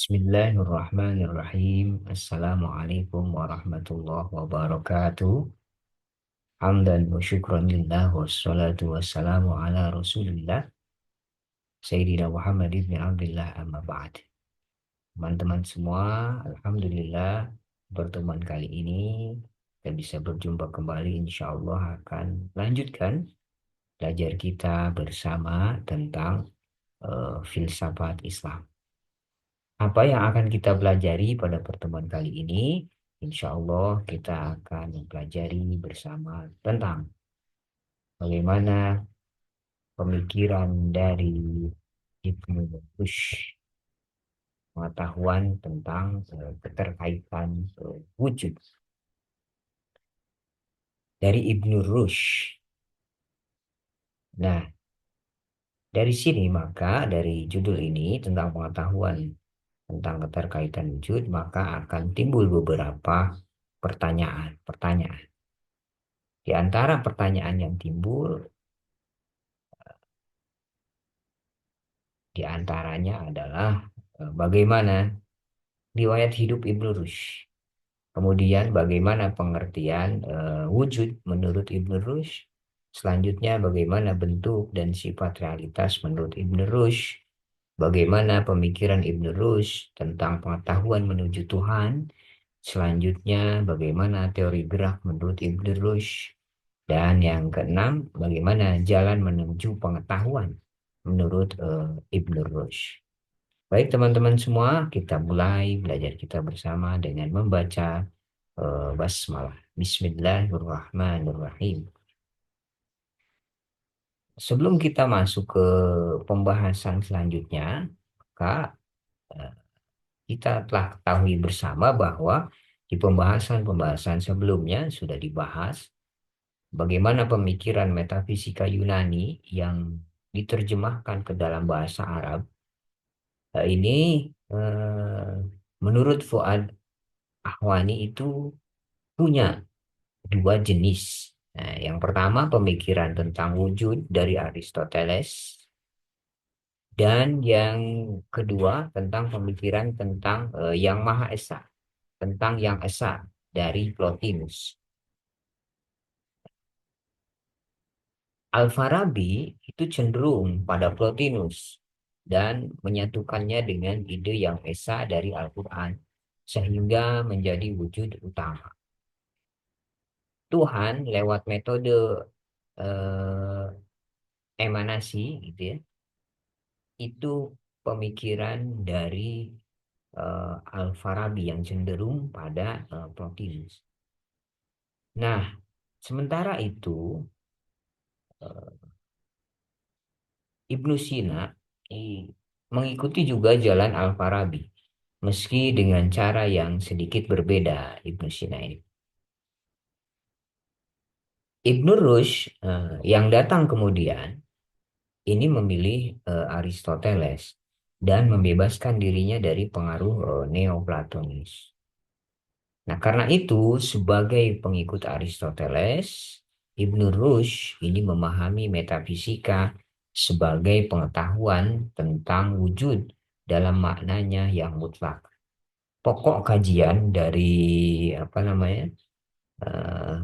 Bismillahirrahmanirrahim. Assalamualaikum warahmatullahi wabarakatuh. Hamdan wa syukran lillah wassalatu wassalamu ala rasulillah Sayyidina Muhammad ibn Abdullah amma ba'd. Teman-teman semua, Alhamdulillah pertemuan kali ini kita bisa berjumpa kembali, insya Allah akan lanjutkan belajar kita bersama tentang filsafat Islam. Apa yang akan kita pelajari pada pertemuan kali ini? Insya Allah kita akan mempelajari bersama tentang bagaimana pemikiran dari Ibnu Rushd, pengetahuan tentang keterkaitan wujud dari Ibnu Rushd. Nah, dari sini maka dari judul ini tentang pengetahuan tentang keterkaitan wujud, maka akan timbul beberapa pertanyaan. Di antara pertanyaan yang timbul, di antaranya adalah bagaimana riwayat hidup Ibnu Rushd. Kemudian bagaimana pengertian wujud menurut Ibnu Rushd. Selanjutnya bagaimana bentuk dan sifat realitas menurut Ibnu Rushd. Bagaimana pemikiran Ibnu Rushd tentang pengetahuan menuju Tuhan. Selanjutnya bagaimana teori gerak menurut Ibnu Rushd. Dan yang keenam, bagaimana jalan menuju pengetahuan menurut Ibnu Rushd. Baik teman-teman semua, kita mulai belajar kita bersama dengan membaca basmalah. Bismillahirrahmanirrahim. Sebelum kita masuk ke pembahasan selanjutnya, maka eh, kita telah ketahui bersama bahwa di pembahasan-pembahasan sebelumnya sudah dibahas bagaimana pemikiran metafisika Yunani yang diterjemahkan ke dalam bahasa Arab. Ini eh, menurut Fuad Ahwani itu punya dua jenis. Nah, yang pertama pemikiran tentang wujud dari Aristoteles, dan yang kedua tentang pemikiran tentang yang Maha Esa, tentang yang Esa dari Plotinus. Al-Farabi itu cenderung pada Plotinus dan menyatukannya dengan ide yang Esa dari Al-Quran sehingga menjadi wujud utama. Tuhan lewat metode eh, emanasi gitu ya, itu pemikiran dari Al-Farabi yang cenderung pada Plotinus. Nah, sementara itu Ibnu Sina mengikuti juga jalan Al-Farabi, meski dengan cara yang sedikit berbeda Ibnu Sina ini. Ibnu Rushd yang datang kemudian ini memilih Aristoteles dan membebaskan dirinya dari pengaruh Neoplatonis. Nah, karena itu sebagai pengikut Aristoteles, Ibnu Rushd ini memahami metafisika sebagai pengetahuan tentang wujud dalam maknanya yang mutlak. Pokok kajian dari apa namanya? eh,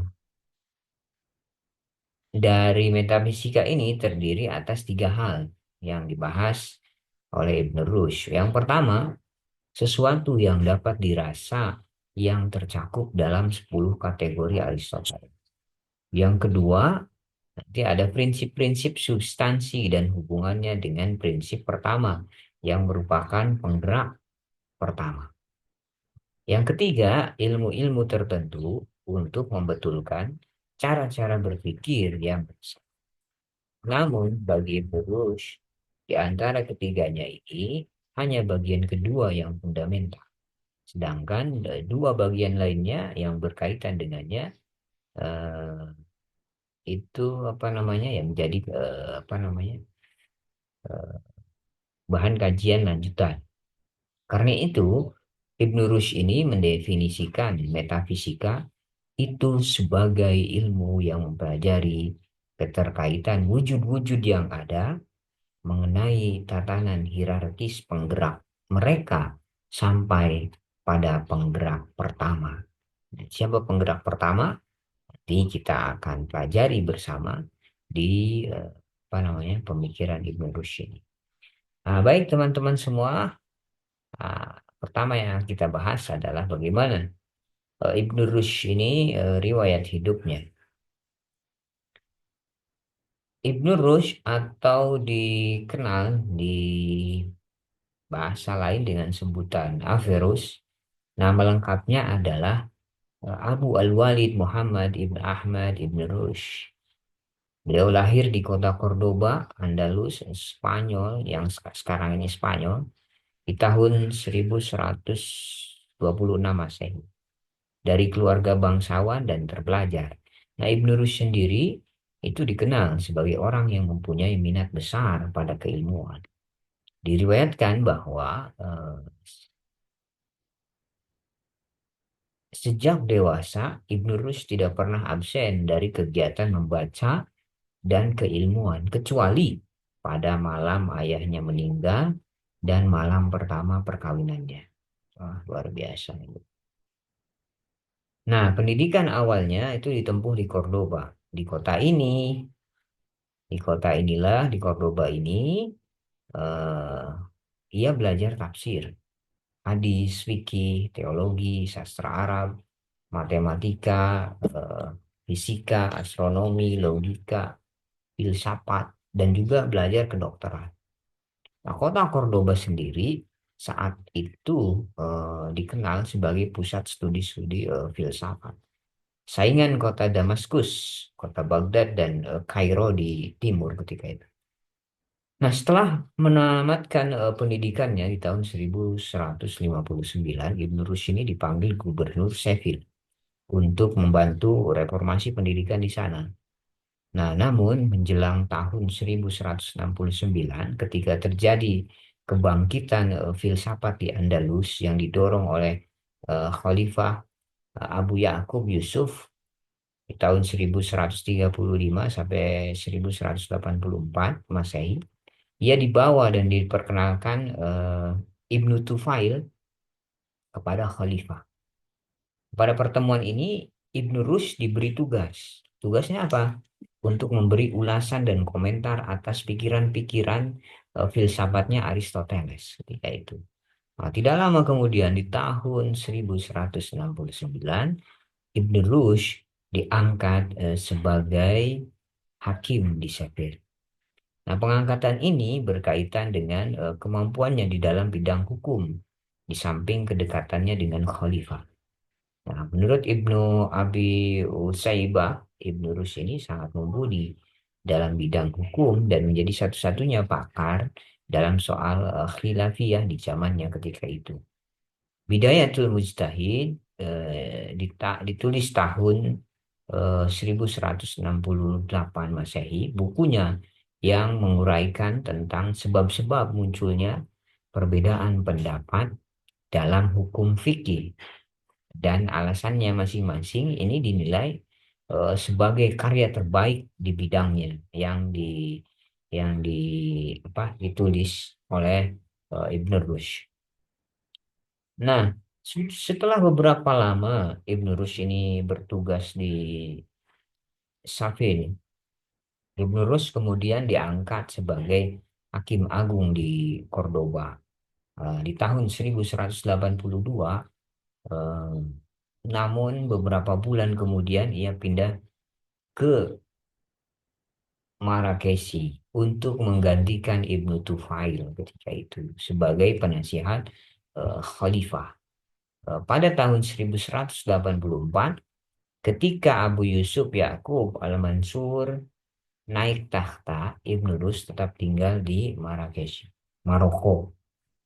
dari metafisika ini terdiri atas tiga hal yang dibahas oleh Ibn Rushd. Yang pertama, sesuatu yang dapat dirasa yang tercakup dalam 10 kategori Aristoteles. Yang kedua, nanti ada prinsip-prinsip substansi dan hubungannya dengan prinsip pertama yang merupakan penggerak pertama. Yang ketiga, ilmu-ilmu tertentu untuk membetulkan cara-cara berpikir yang bersama. Namun, bagi Burush, di antara ketiganya ini hanya bagian kedua yang fundamental. Sedangkan dua bagian lainnya yang berkaitan dengannya eh, itu apa namanya yang menjadi apa namanya bahan kajian lanjutan. Karena itu, Ibn Rushd ini mendefinisikan metafisika itu sebagai ilmu yang mempelajari keterkaitan wujud-wujud yang ada mengenai tatanan hierarkis penggerak mereka sampai pada penggerak pertama. Siapa penggerak pertama? Nanti kita akan pelajari bersama di apa namanya pemikiran Ibnu Rushd ini. Nah, baik teman-teman semua, pertama yang kita bahas adalah bagaimana Ibnu Rushd ini riwayat hidupnya. Ibnu Rushd atau dikenal di bahasa lain dengan sebutan Averroes, nama lengkapnya adalah Abu Al-Walid Muhammad Ibn Ahmad Ibn Rushd. Beliau lahir di kota Cordoba, Andalus, Spanyol, yang sekarang ini Spanyol, di tahun 1126 Masehi. Dari keluarga bangsawan dan terpelajar. Nah, Ibn Rushd sendiri itu dikenal sebagai orang yang mempunyai minat besar pada keilmuan. Diriwayatkan bahwa sejak dewasa, Ibn Rushd tidak pernah absen dari kegiatan membaca dan keilmuan, kecuali pada malam ayahnya meninggal dan malam pertama perkawinannya. Wah, luar biasa. Nah, pendidikan awalnya itu ditempuh di Cordoba. Di kota ini, di kota inilah, di Cordoba ini, eh, ia belajar tafsir, hadis, fikih, teologi, sastra Arab, matematika, eh, fisika, astronomi, logika, filsafat, dan juga belajar kedokteran. Nah, kota Cordoba sendiri saat itu dikenal sebagai pusat studi-studi filsafat. Saingan kota Damaskus, kota Baghdad, dan Kairo di timur ketika itu. Nah, setelah menamatkan pendidikannya di tahun 1159, Ibn Rushd ini dipanggil gubernur Seville untuk membantu reformasi pendidikan di sana. Nah, namun menjelang tahun 1169, ketika terjadi kebangkitan filsafat di Andalus yang didorong oleh Khalifah Abu Ya'qub Yusuf di tahun 1135 sampai 1184 Masehi, ia dibawa dan diperkenalkan Ibnu Tufail kepada Khalifah. Pada pertemuan ini, Ibnu Rushd diberi tugas. Tugasnya apa? Untuk memberi ulasan dan komentar atas pikiran-pikiran filsafatnya Aristoteles ketika itu. Nah, tidak lama kemudian di tahun 1169, Ibnu Rushd diangkat sebagai hakim di Seville. Nah, pengangkatan ini berkaitan dengan kemampuannya di dalam bidang hukum, di samping kedekatannya dengan khalifah. Nah, menurut Ibnu Abi Usaibah, Ibnu Rus ini sangat mumpuni dalam bidang hukum dan menjadi satu-satunya pakar dalam soal khilafiyah di zamannya ketika itu. Bidayatul Mujtahid ditulis tahun 1168 Masehi, bukunya yang menguraikan tentang sebab-sebab munculnya perbedaan pendapat dalam hukum fikih dan alasannya masing-masing ini dinilai sebagai karya terbaik di bidangnya yang ditulis oleh Ibn Rushd. Nah, setelah beberapa lama Ibn Rushd ini bertugas di Safin, Ibn Rushd kemudian diangkat sebagai Hakim Agung di Cordoba. Di tahun 1182, eh, namun beberapa bulan kemudian ia pindah ke Marrakesh untuk menggantikan Ibnu Tufail ketika itu sebagai penasihat khalifah. Pada tahun 1184, ketika Abu Yusuf Yakub Al-Mansur naik takhta, Ibnu Rus tetap tinggal di Marrakesh, Maroko,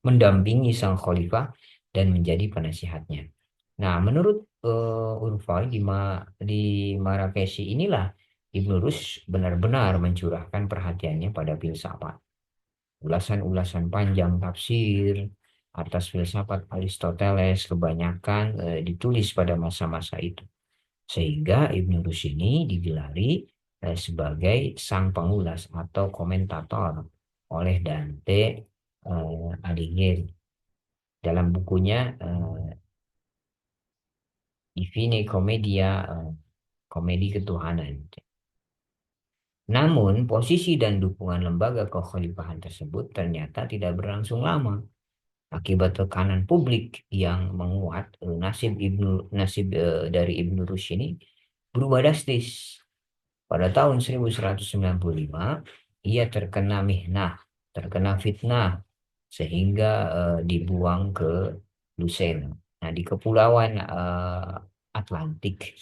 mendampingi sang khalifah dan menjadi penasihatnya. Nah, menurut Urfai di Marrakesh inilah Ibnu Rus benar-benar mencurahkan perhatiannya pada filsafat. Ulasan-ulasan panjang tafsir atas filsafat Aristoteles kebanyakan ditulis pada masa-masa itu. Sehingga Ibnu Rus ini digelari sebagai sang pengulas atau komentator oleh Dante Alighieri. dalam bukunya Divine Commedia, komedi ketuhanan. Namun, posisi dan dukungan lembaga kekhalifahan tersebut ternyata tidak berlangsung lama. Akibat tekanan publik yang menguat, nasib dari Ibnu Rushd ini berubah drastis. Pada tahun 1195, ia terkena mihnah, terkena fitnah, sehingga dibuang ke Lucena. Nah, di Kepulauan Atlantik.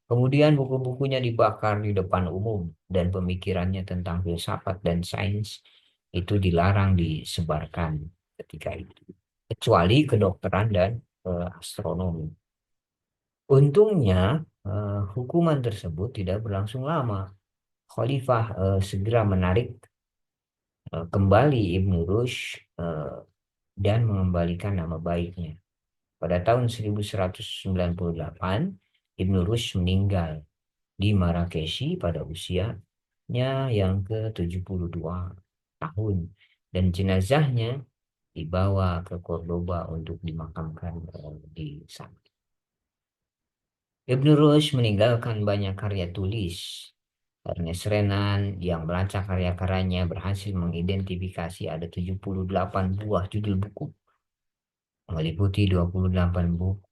Kemudian buku-bukunya dibakar di depan umum dan pemikirannya tentang filsafat dan sains itu dilarang disebarkan ketika itu. Kecuali kedokteran dan astronomi. Untungnya, hukuman tersebut tidak berlangsung lama. Khalifah segera menarik kembali Ibnu Rushd dan mengembalikan nama baiknya. Pada tahun 1198, Ibnu Rushd meninggal di Marrakesh pada usianya yang ke-72 tahun dan jenazahnya dibawa ke Cordoba untuk dimakamkan di sana. Ibnu Rushd meninggalkan banyak karya tulis. Ernest Renan yang melacak karya-karyanya berhasil mengidentifikasi ada 78 buah judul buku, meliputi 28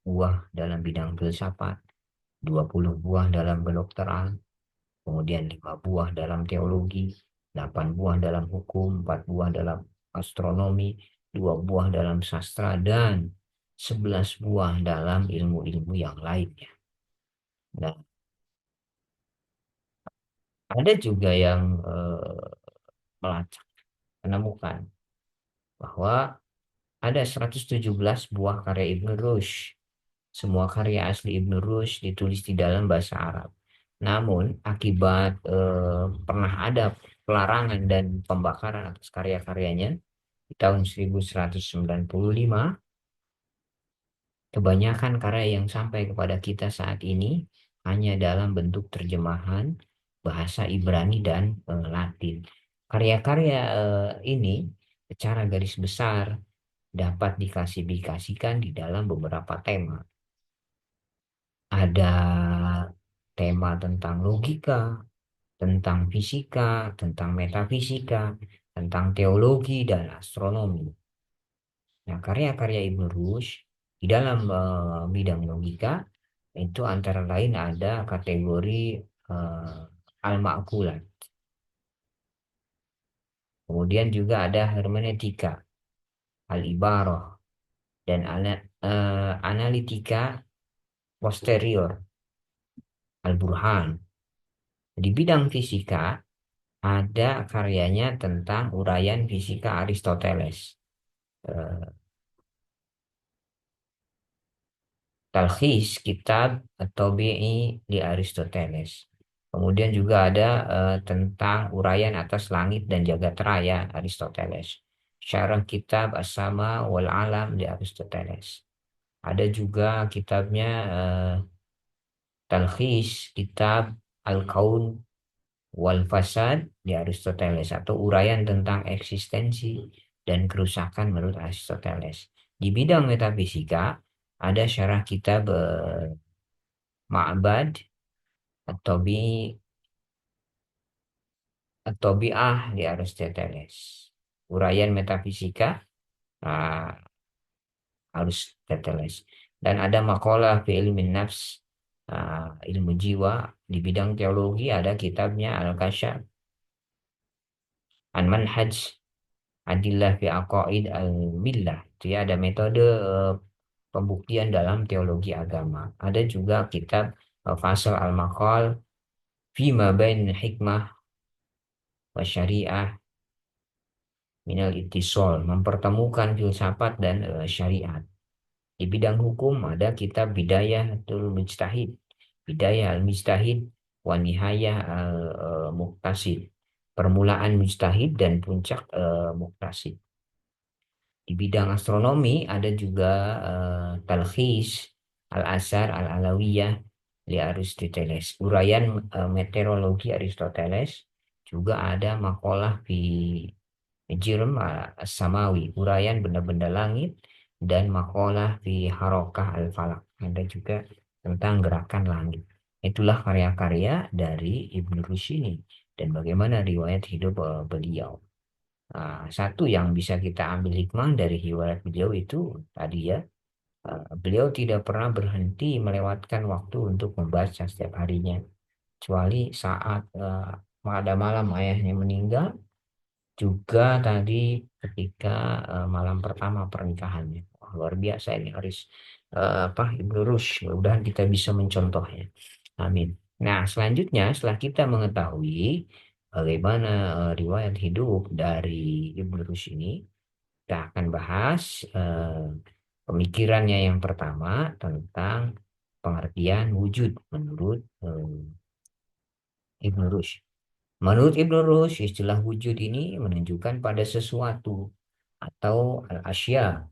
buah dalam bidang filsafat, 20 buah dalam kedokteran, kemudian 5 buah dalam teologi, 8 buah dalam hukum, 4 buah dalam astronomi, 2 buah dalam sastra, dan 11 buah dalam ilmu-ilmu yang lainnya. Nah, ada juga yang melacak, menemukan bahwa ada 117 buah karya Ibn Rushd. Semua karya asli Ibn Rushd ditulis di dalam bahasa Arab. Namun, akibat pernah ada pelarangan dan pembakaran atas karya-karyanya di tahun 1195, kebanyakan karya yang sampai kepada kita saat ini hanya dalam bentuk terjemahan bahasa Ibrani dan Latin. Karya-karya ini secara garis besar dapat diklasifikasikan di dalam beberapa tema. Ada tema tentang logika, tentang fisika, tentang metafisika, tentang teologi dan astronomi. Nah, karya-karya Ibn Rushd di dalam bidang logika itu antara lain ada kategori al-ma'kulat. Kemudian juga ada hermeneutika, al-ibarah, dan analitika posterior, al-burhan. Di bidang fisika ada karyanya tentang uraian fisika Aristoteles. Eh, Talkhis Kitab At-Tabi'i di Aristoteles. Kemudian juga ada tentang uraian atas langit dan jagat raya Aristoteles. Syarah Kitab As-Sama wal Alam di Aristoteles. Ada juga kitabnya Talkhis Kitab Al-Kaun wal Fasad di Aristoteles, atau uraian tentang eksistensi dan kerusakan menurut Aristoteles. Di bidang metafisika ada syarah kitab Ma'bad atau Bi'ah di Aristoteles. Uraian metafisika uh, Aristoteles. Dan ada makalah fi ilmin nafs, ilmu jiwa. Di bidang teologi ada kitabnya Al-Kasyaf an Manhaj Adillah fi Aqaid al-Millah. Itu ya, ada metode pembuktian dalam teologi agama. Ada juga kitab Fasal al-Maqal Fima Bain Hikmah wa Syariah Minal Ittisol, mempertemukan filsafat dan syariat. Di bidang hukum ada kitab Bidayatul Mujtahid, Bidayah al-Mujtahid wa Nihayah al-Muqtasid, permulaan mujtahid dan puncak muqtasid. Di bidang astronomi ada juga Talkhis Al-Asar Al-Alawiyah di Aristoteles, uraian meteorologi Aristoteles. Juga ada makalah di Jirm Samawi, uraian benda-benda langit dan makalah fi harokah al-falak. Ada juga tentang gerakan langit. Itulah karya-karya dari Ibnu Rushd ini dan bagaimana riwayat hidup beliau. Satu yang bisa kita ambil hikmah dari riwayat beliau itu tadi ya, beliau tidak pernah berhenti melewatkan waktu untuk membaca setiap harinya, kecuali saat pada malam ayahnya meninggal, juga tadi ketika malam pertama pernikahannya. Wah, luar biasa ini Haris Ibnu Rushd. Mudah-mudahan kita bisa mencontohnya. Amin. Nah, selanjutnya setelah kita mengetahui bagaimana riwayat hidup dari Ibnu Rushd ini, kita akan bahas pemikirannya yang pertama tentang pengertian wujud menurut Ibnu Rushd. Menurut Ibnu Rushd, istilah wujud ini menunjukkan pada sesuatu atau al-asya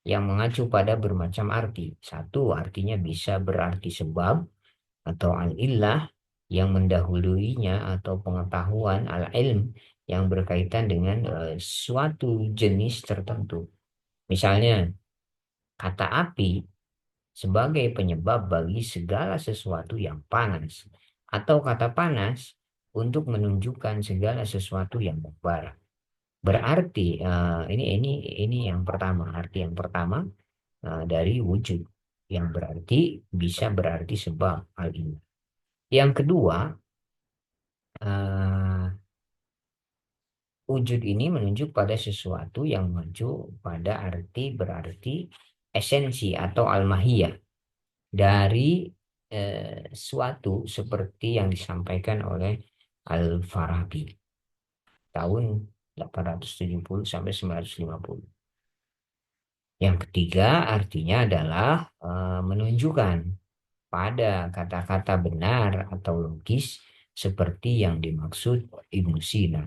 yang mengacu pada bermacam arti. Satu, artinya bisa berarti sebab atau al-illah yang mendahuluinya atau pengetahuan al-ilm yang berkaitan dengan suatu jenis tertentu. Misalnya, kata api sebagai penyebab bagi segala sesuatu yang panas, atau kata panas untuk menunjukkan segala sesuatu yang membara. Berarti ini yang pertama, arti yang pertama dari wujud yang berarti bisa berarti sebab hal ini. Yang kedua, eh, wujud ini menunjuk pada sesuatu yang menunjuk pada arti berarti esensi atau al-mahiyah dari suatu seperti yang disampaikan oleh Al-Farabi tahun 870 sampai 950. Yang ketiga artinya adalah menunjukkan pada kata-kata benar atau logis seperti yang dimaksud Ibnu Sina.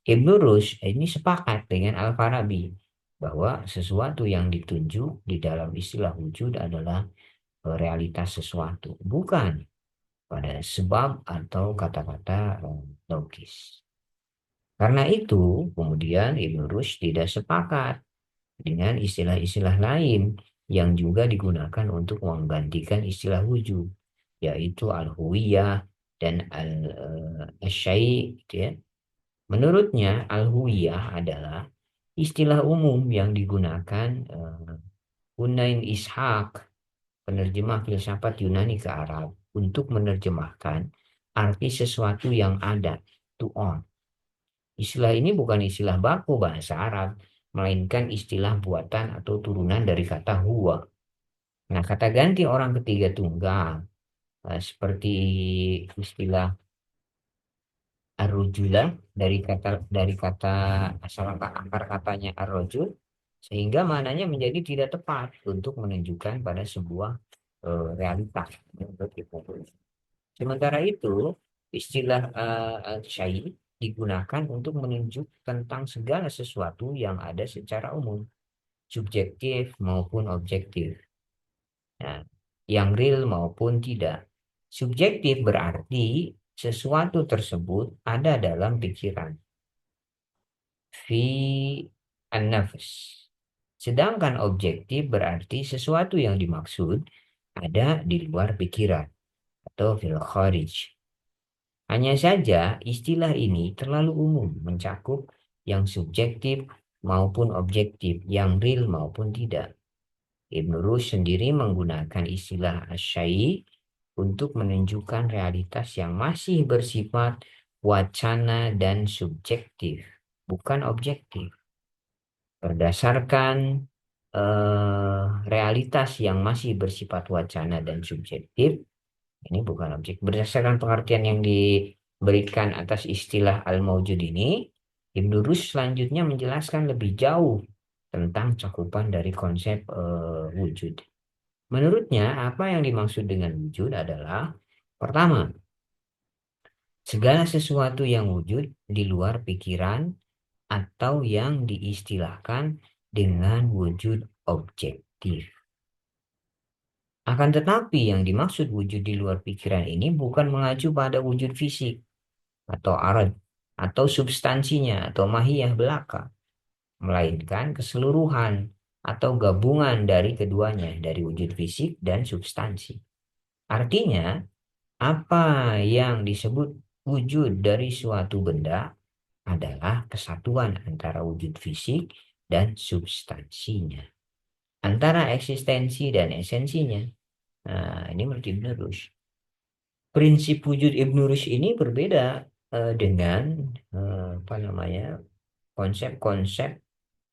Ibnu Rushd ini sepakat dengan Al-Farabi bahwa sesuatu yang ditunjuk di dalam istilah wujud adalah realitas sesuatu, bukan pada sebab atau kata-kata logis. Karena itu, kemudian Ibnu Rushd tidak sepakat dengan istilah-istilah lain yang juga digunakan untuk menggantikan istilah wujud, yaitu al-huwiyah dan al-syai', gitu ya. Menurutnya, al-huwiyah adalah istilah umum yang digunakan Hunain Ishaq, penerjemah filsafat Yunani ke Arab, untuk menerjemahkan arti sesuatu yang ada, to on. Istilah ini bukan istilah baku bahasa Arab, melainkan istilah buatan atau turunan dari kata huwa. Nah, kata ganti orang ketiga tunggal, seperti istilah arrojula dari kata asal akar katanya arrojul, sehingga maknanya menjadi tidak tepat untuk menunjukkan pada sebuah realitas. Sementara itu, istilah syai digunakan untuk menunjuk tentang segala sesuatu yang ada secara umum, subjektif maupun objektif. Nah, yang real maupun tidak. Subjektif berarti sesuatu tersebut ada dalam pikiran. Fi an-nafs. Sedangkan objektif berarti sesuatu yang dimaksud ada di luar pikiran atau fil kharij. Hanya saja istilah ini terlalu umum mencakup yang subjektif maupun objektif, yang real maupun tidak. Ibn Rushd sendiri menggunakan istilah asyai untuk menunjukkan realitas yang masih bersifat wacana dan subjektif, bukan objektif. Berdasarkan realitas yang masih bersifat wacana dan subjektif, ini bukan objek. Berdasarkan pengertian yang diberikan atas istilah al-mawjud ini, Ibnu Rushd selanjutnya menjelaskan lebih jauh tentang cakupan dari konsep wujud. Menurutnya, apa yang dimaksud dengan wujud adalah pertama, segala sesuatu yang wujud di luar pikiran atau yang diistilahkan dengan wujud objektif. Akan tetapi yang dimaksud wujud di luar pikiran ini bukan mengacu pada wujud fisik atau arad atau substansinya atau mahiyah belaka, melainkan keseluruhan atau gabungan dari keduanya, dari wujud fisik dan substansi. Artinya, apa yang disebut wujud dari suatu benda adalah kesatuan antara wujud fisik dan substansinya, antara eksistensi dan esensinya. Nah, ini menurut Ibn Rushd. Prinsip wujud Ibn Rushd ini berbeda dengan apa namanya konsep-konsep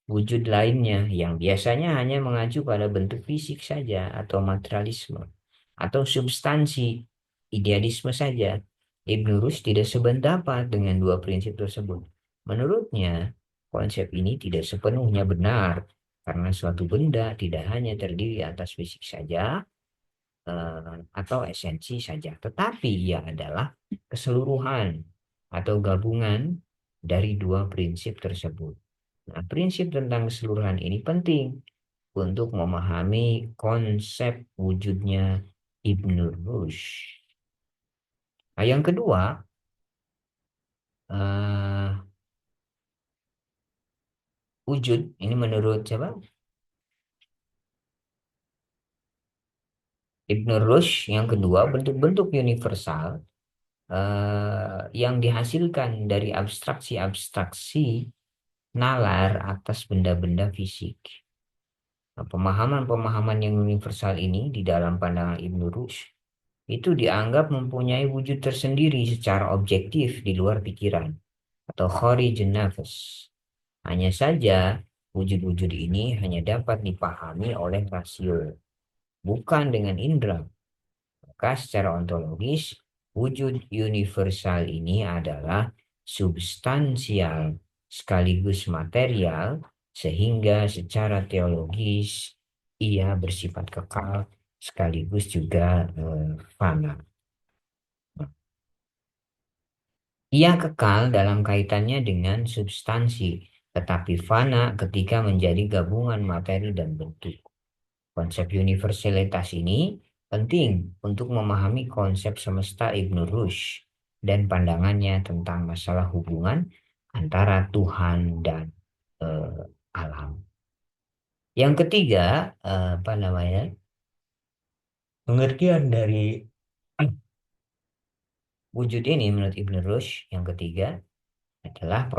wujud lainnya yang biasanya hanya mengacu pada bentuk fisik saja atau materialisme atau substansi idealisme saja. Ibn Rushd tidak sependapat dengan dua prinsip tersebut. Menurutnya, konsep ini tidak sepenuhnya benar karena suatu benda tidak hanya terdiri atas fisik saja atau esensi saja, tetapi ia adalah keseluruhan atau gabungan dari dua prinsip tersebut. Nah, prinsip tentang keseluruhan ini penting untuk memahami konsep wujudnya Ibn Rushd. Nah, yang kedua, eh, wujud ini menurut siapa? Ibn Rushd. Yang kedua, bentuk-bentuk universal yang dihasilkan dari abstraksi-abstraksi nalar atas benda-benda fisik. Nah, pemahaman-pemahaman yang universal ini di dalam pandangan Ibn Rushd itu dianggap mempunyai wujud tersendiri secara objektif di luar pikiran atau kharijun nafs. Hanya saja wujud-wujud ini hanya dapat dipahami oleh rasio, bukan dengan indera. Maka secara ontologis, wujud universal ini adalah substansial sekaligus material, sehingga secara teologis ia bersifat kekal sekaligus juga fana. Ia kekal dalam kaitannya dengan substansi, tetapi fana ketika menjadi gabungan materi dan bentuk. Konsep universalitas ini penting untuk memahami konsep semesta Ibn Rushd dan pandangannya tentang masalah hubungan antara Tuhan dan eh, alam. Yang ketiga, apa namanya, pengertian dari wujud ini menurut Ibn Rushd yang ketiga adalah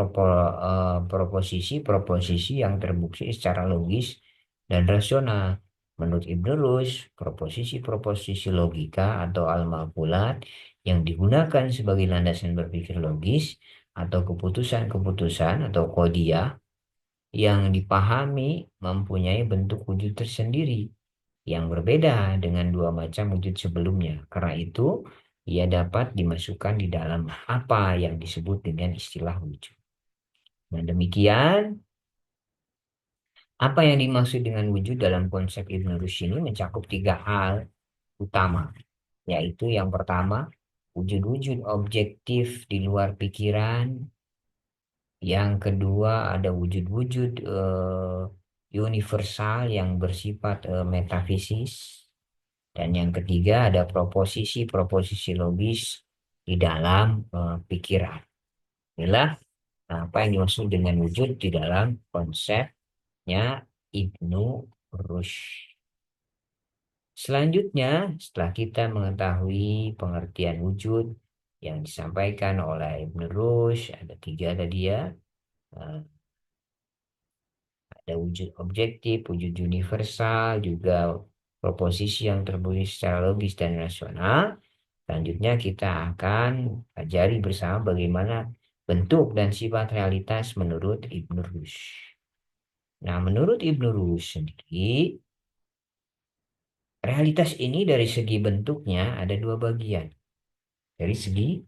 proposisi-proposisi yang terbukti secara logis dan rasional. Menurut Ibn Rushd, proposisi-proposisi logika atau al-maqulat yang digunakan sebagai landasan berpikir logis atau keputusan-keputusan atau kodiyah yang dipahami mempunyai bentuk wujud tersendiri yang berbeda dengan dua macam wujud sebelumnya. Karena itu, ia dapat dimasukkan di dalam apa yang disebut dengan istilah wujud. Nah, demikian apa yang dimaksud dengan wujud dalam konsep Ibn Rushd ini mencakup tiga hal utama, yaitu yang pertama, wujud-wujud objektif di luar pikiran. Yang kedua, ada wujud-wujud universal yang bersifat metafisis. Dan yang ketiga, ada proposisi-proposisi logis di dalam pikiran. Inilah apa yang dimaksud dengan wujud di dalam konsepnya Ibnu Rushd. Selanjutnya, setelah kita mengetahui pengertian wujud yang disampaikan oleh Ibn Rushd, ada tiga tadi ya, eh, ada wujud objektif, wujud universal, juga proposisi yang terbukti secara logis dan rasional. Selanjutnya kita akan pelajari bersama bagaimana bentuk dan sifat realitas menurut Ibn Rushd. Nah, menurut Ibn Rushd sendiri, realitas ini dari segi bentuknya ada dua bagian. Dari segi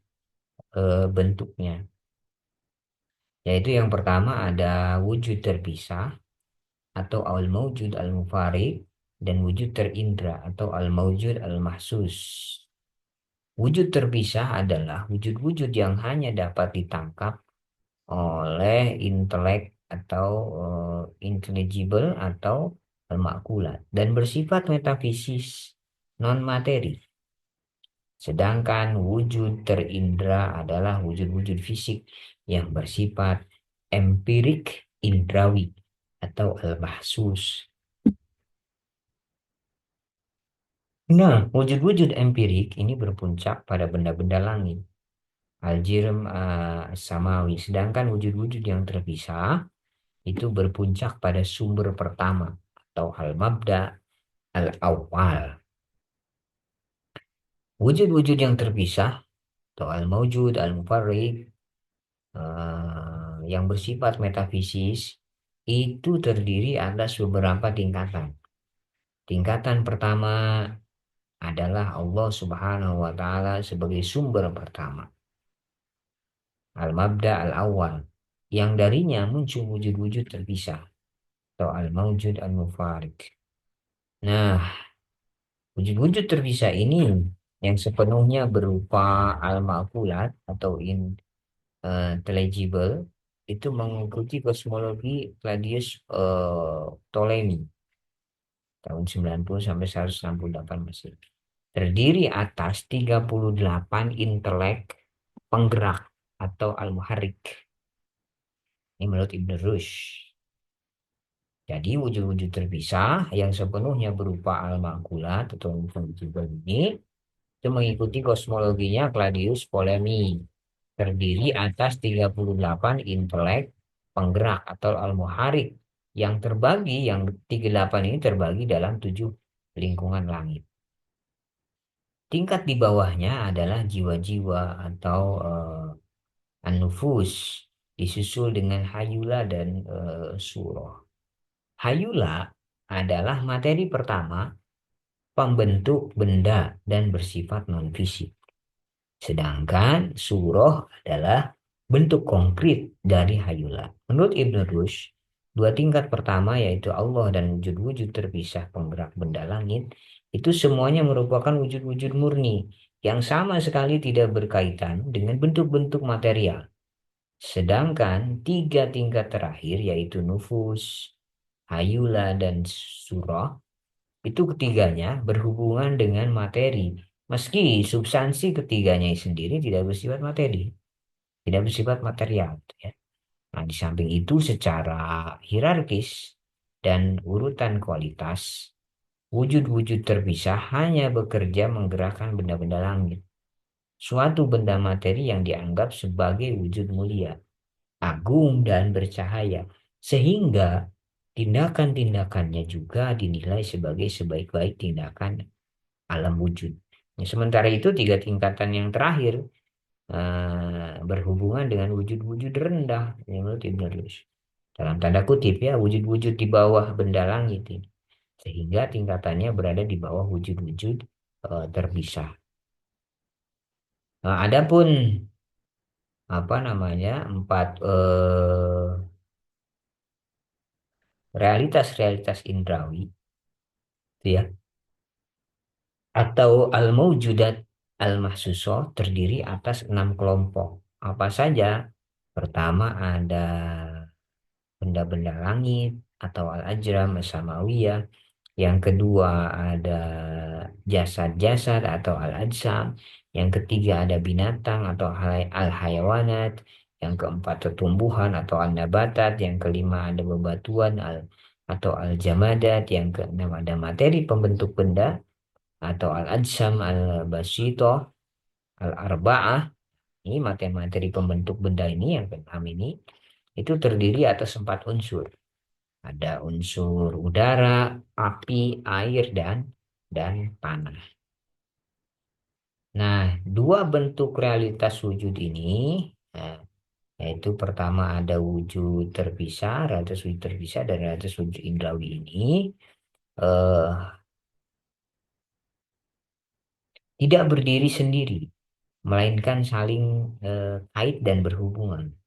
bentuknya, yaitu yang pertama ada wujud terpisah atau al-mawjud al-mufarid dan wujud terindra atau al-mawjud al-mahsus. Wujud terpisah adalah wujud-wujud yang hanya dapat ditangkap oleh intelek atau intelligible atau al-makulat dan bersifat metafisis non materi. Sedangkan wujud terindra adalah wujud-wujud fisik yang bersifat empirik indrawi atau al-mahsus. Nah, wujud-wujud empirik ini berpuncak pada benda-benda langit, al-jirm samawi. Sedangkan wujud-wujud yang terpisah itu berpuncak pada sumber pertama atau al-mabda al-awwal. Wujud-wujud yang terpisah atau al-mawjud, al-mufarrid, yang bersifat metafisis itu terdiri atas beberapa tingkatan. Tingkatan pertama adalah Allah Subhanahu wa Ta'ala sebagai sumber pertama, al-mabda al-awwal, yang darinya muncul wujud-wujud terpisah atau al-mawjud al-mufarid. Nah, wujud-wujud terpisah ini yang sepenuhnya berupa al-ma'kulat atau intelligible itu mengikuti kosmologi Claudius Ptolemy tahun 90 sampai 168 Masehi. Terdiri atas 38 intelek penggerak atau al-muharrik. Ini menurut Ibn Rushd. Jadi wujud-wujud terpisah yang sepenuhnya berupa al-ma'kulat atau intelligible ini itu mengikuti kosmologinya Claudius Ptolemy. Terdiri atas 38 intelek penggerak atau al-muharrik yang 38 ini terbagi dalam 7 lingkungan langit. Tingkat di bawahnya adalah jiwa-jiwa atau an-nufus, disusul dengan hayula dan surah. Hayula adalah materi pertama pembentuk benda dan bersifat non-fisik. Sedangkan surah adalah bentuk konkret dari hayula. Menurut Ibn Rushd, dua tingkat pertama yaitu Allah dan wujud-wujud terpisah penggerak benda langit, itu semuanya merupakan wujud-wujud murni yang sama sekali tidak berkaitan dengan bentuk-bentuk material. Sedangkan tiga tingkat terakhir yaitu nufus, hayula, dan surah, itu ketiganya berhubungan dengan materi. Meski substansi ketiganya sendiri tidak bersifat materi, tidak bersifat material, ya. Nah, di samping itu secara hierarkis dan urutan kualitas, wujud-wujud terpisah hanya bekerja menggerakkan benda-benda langit. Suatu benda materi yang dianggap sebagai wujud mulia, agung dan bercahaya, sehingga tindakan-tindakannya juga dinilai sebagai sebaik-baik tindakan alam wujud. Ya, sementara itu tiga tingkatan yang terakhir berhubungan dengan wujud-wujud rendah menurut Ibn Rushd. Dalam tanda kutip ya, wujud-wujud di bawah benda langit ini. Sehingga tingkatannya berada di bawah wujud-wujud terpisah. Nah, adapun apa namanya empat realitas-realitas indrawi itu ya, atau al-maujudat al-mahsusoh terdiri atas 6 kelompok. Apa saja? Pertama ada benda-benda langit atau al-ajram as-samawiyah. Yang kedua ada jasad-jasad atau al-ajsam. Yang ketiga ada binatang atau al-hayawanat. Yang keempat tumbuhan atau al-nabatat. Yang kelima ada bebatuan atau al-jamadat. Yang keenam ada materi pembentuk benda atau al-ajsam al-basitoh al-arba'ah. Ini materi-materi pembentuk benda ini yang keenam ini itu terdiri atas 4 unsur. Ada unsur udara, api, air, dan tanah. Nah, dua bentuk realitas wujud ini, eh, yaitu pertama ada wujud terpisah, realitas wujud terpisah dan realitas wujud indrawi ini, eh, tidak berdiri sendiri, melainkan saling kait dan berhubungan.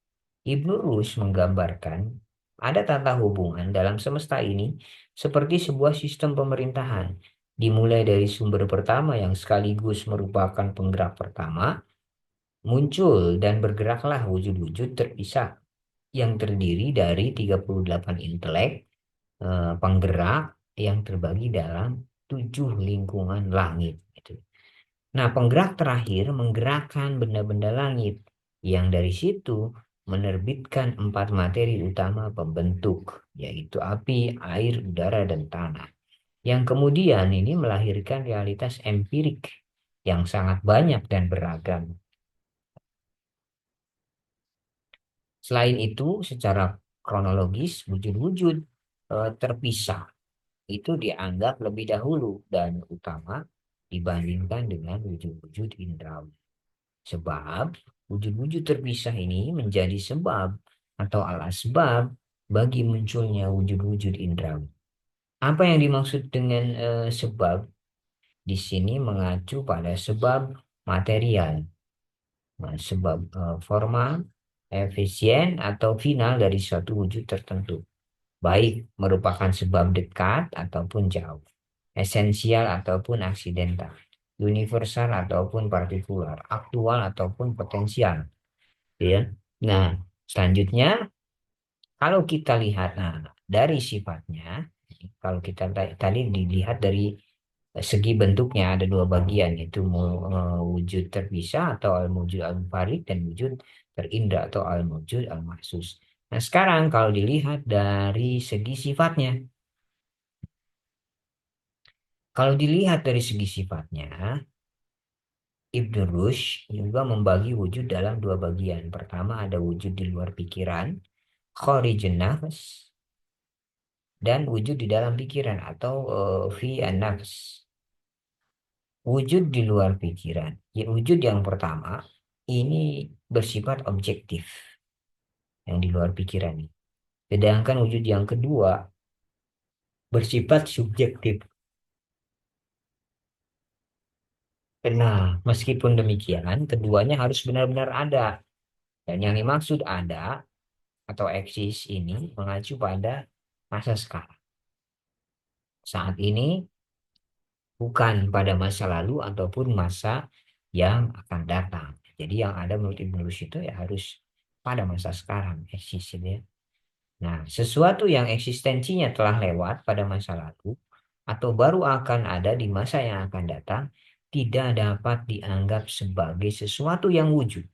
Ibnu Rus menggambarkan ada tata hubungan dalam semesta ini seperti sebuah sistem pemerintahan. Dimulai dari sumber pertama yang sekaligus merupakan penggerak pertama, muncul dan bergeraklah wujud-wujud terpisah yang terdiri dari 38 intelek penggerak yang terbagi dalam 7 lingkungan langit. Gitu. Nah, penggerak terakhir menggerakkan benda-benda langit yang dari situ menerbitkan 4 materi utama pembentuk, yaitu api, air, udara, dan tanah. yang kemudian ini melahirkan realitas empirik yang sangat banyak dan beragam. Selain itu, secara kronologis, wujud-wujud terpisah itu dianggap lebih dahulu dan utama dibandingkan dengan wujud-wujud indrawi. Sebab wujud-wujud terpisah ini menjadi sebab atau al-asbab bagi munculnya wujud-wujud indrawi. Apa yang dimaksud dengan sebab? Di sini mengacu pada sebab material, nah, sebab formal, efisien, atau final dari suatu wujud tertentu, baik merupakan sebab dekat ataupun jauh, esensial ataupun aksidental, universal ataupun partikular, aktual ataupun potensial, ya. Nah, selanjutnya kalau kita lihat, nah, dari sifatnya, kalau kita tadi dilihat dari segi bentuknya ada dua bagian, yaitu wujud terpisah atau al-wujud al-munfarid dan wujud terindra atau al-wujud al-mahsus. Nah, sekarang kalau dilihat dari segi sifatnya, kalau dilihat dari segi sifatnya, Ibn Rushd juga membagi wujud dalam dua bagian. Pertama ada wujud di luar pikiran, kharijun nafs, dan wujud di dalam pikiran atau fi an-nafs. Wujud di luar pikiran. Ya, wujud yang pertama ini bersifat objektif yang di luar pikiran ini. Sedangkan wujud yang kedua bersifat subjektif. Nah, meskipun demikian, keduanya harus benar-benar ada. Dan yang dimaksud ada atau eksis ini mengacu pada masa sekarang. Saat ini bukan pada masa lalu ataupun masa yang akan datang. Jadi yang ada menurut Ibnu Rushd itu ya harus pada masa sekarang eksis ini, ya. Nah, sesuatu yang eksistensinya telah lewat pada masa lalu atau baru akan ada di masa yang akan datang tidak dapat dianggap sebagai sesuatu yang wujud.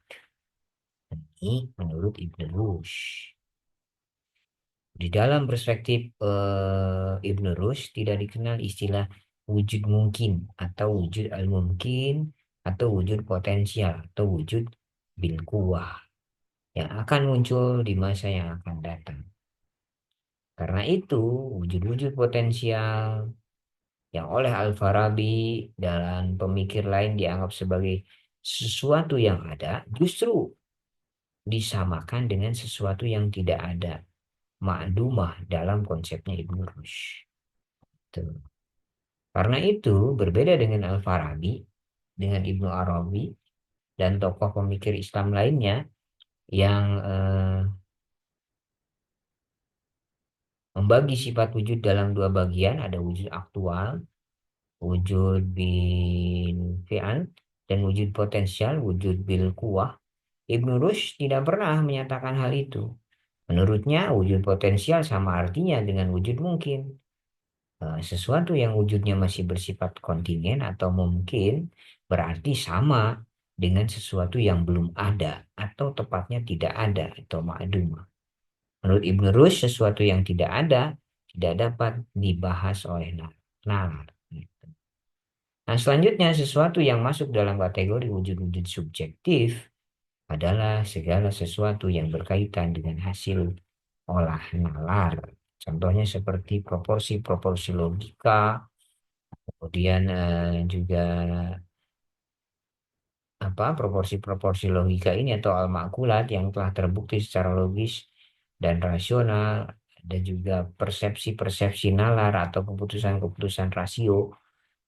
Ini menurut Ibnu Rushd. Di dalam perspektif Ibnu Rushd tidak dikenal istilah wujud mungkin atau wujud al-mungkin atau wujud potensial atau wujud bil kuwah yang akan muncul di masa yang akan datang. Karena itu, wujud-wujud potensial yang oleh Al-Farabi dan pemikir lain dianggap sebagai sesuatu yang ada justru disamakan dengan sesuatu yang tidak ada, ma'dumah dalam konsepnya Ibnu Rushd. Tuh. Karena itu, berbeda dengan Al-Farabi, dengan Ibnu Arabi, dan tokoh pemikir Islam lainnya yang membagi sifat wujud dalam dua bagian, ada wujud aktual, wujud bil fi'al, dan wujud potensial, wujud bil kuwah. Ibnu Rushd tidak pernah menyatakan hal itu. Menurutnya, wujud potensial sama artinya dengan wujud mungkin. Sesuatu yang wujudnya masih bersifat kontingen atau mungkin berarti sama dengan sesuatu yang belum ada atau tepatnya tidak ada atau ma'dumah. Menurut Ibnu Rushd, sesuatu yang tidak ada tidak dapat dibahas oleh nalar. Nah, selanjutnya sesuatu yang masuk dalam kategori wujud-wujud subjektif adalah segala sesuatu yang berkaitan dengan hasil olah nalar. Contohnya seperti proporsi-proporsi logika, kemudian juga apa proporsi-proporsi logika ini atau al-makulat yang telah terbukti secara logis dan rasional, dan juga persepsi-persepsi nalar atau keputusan-keputusan rasio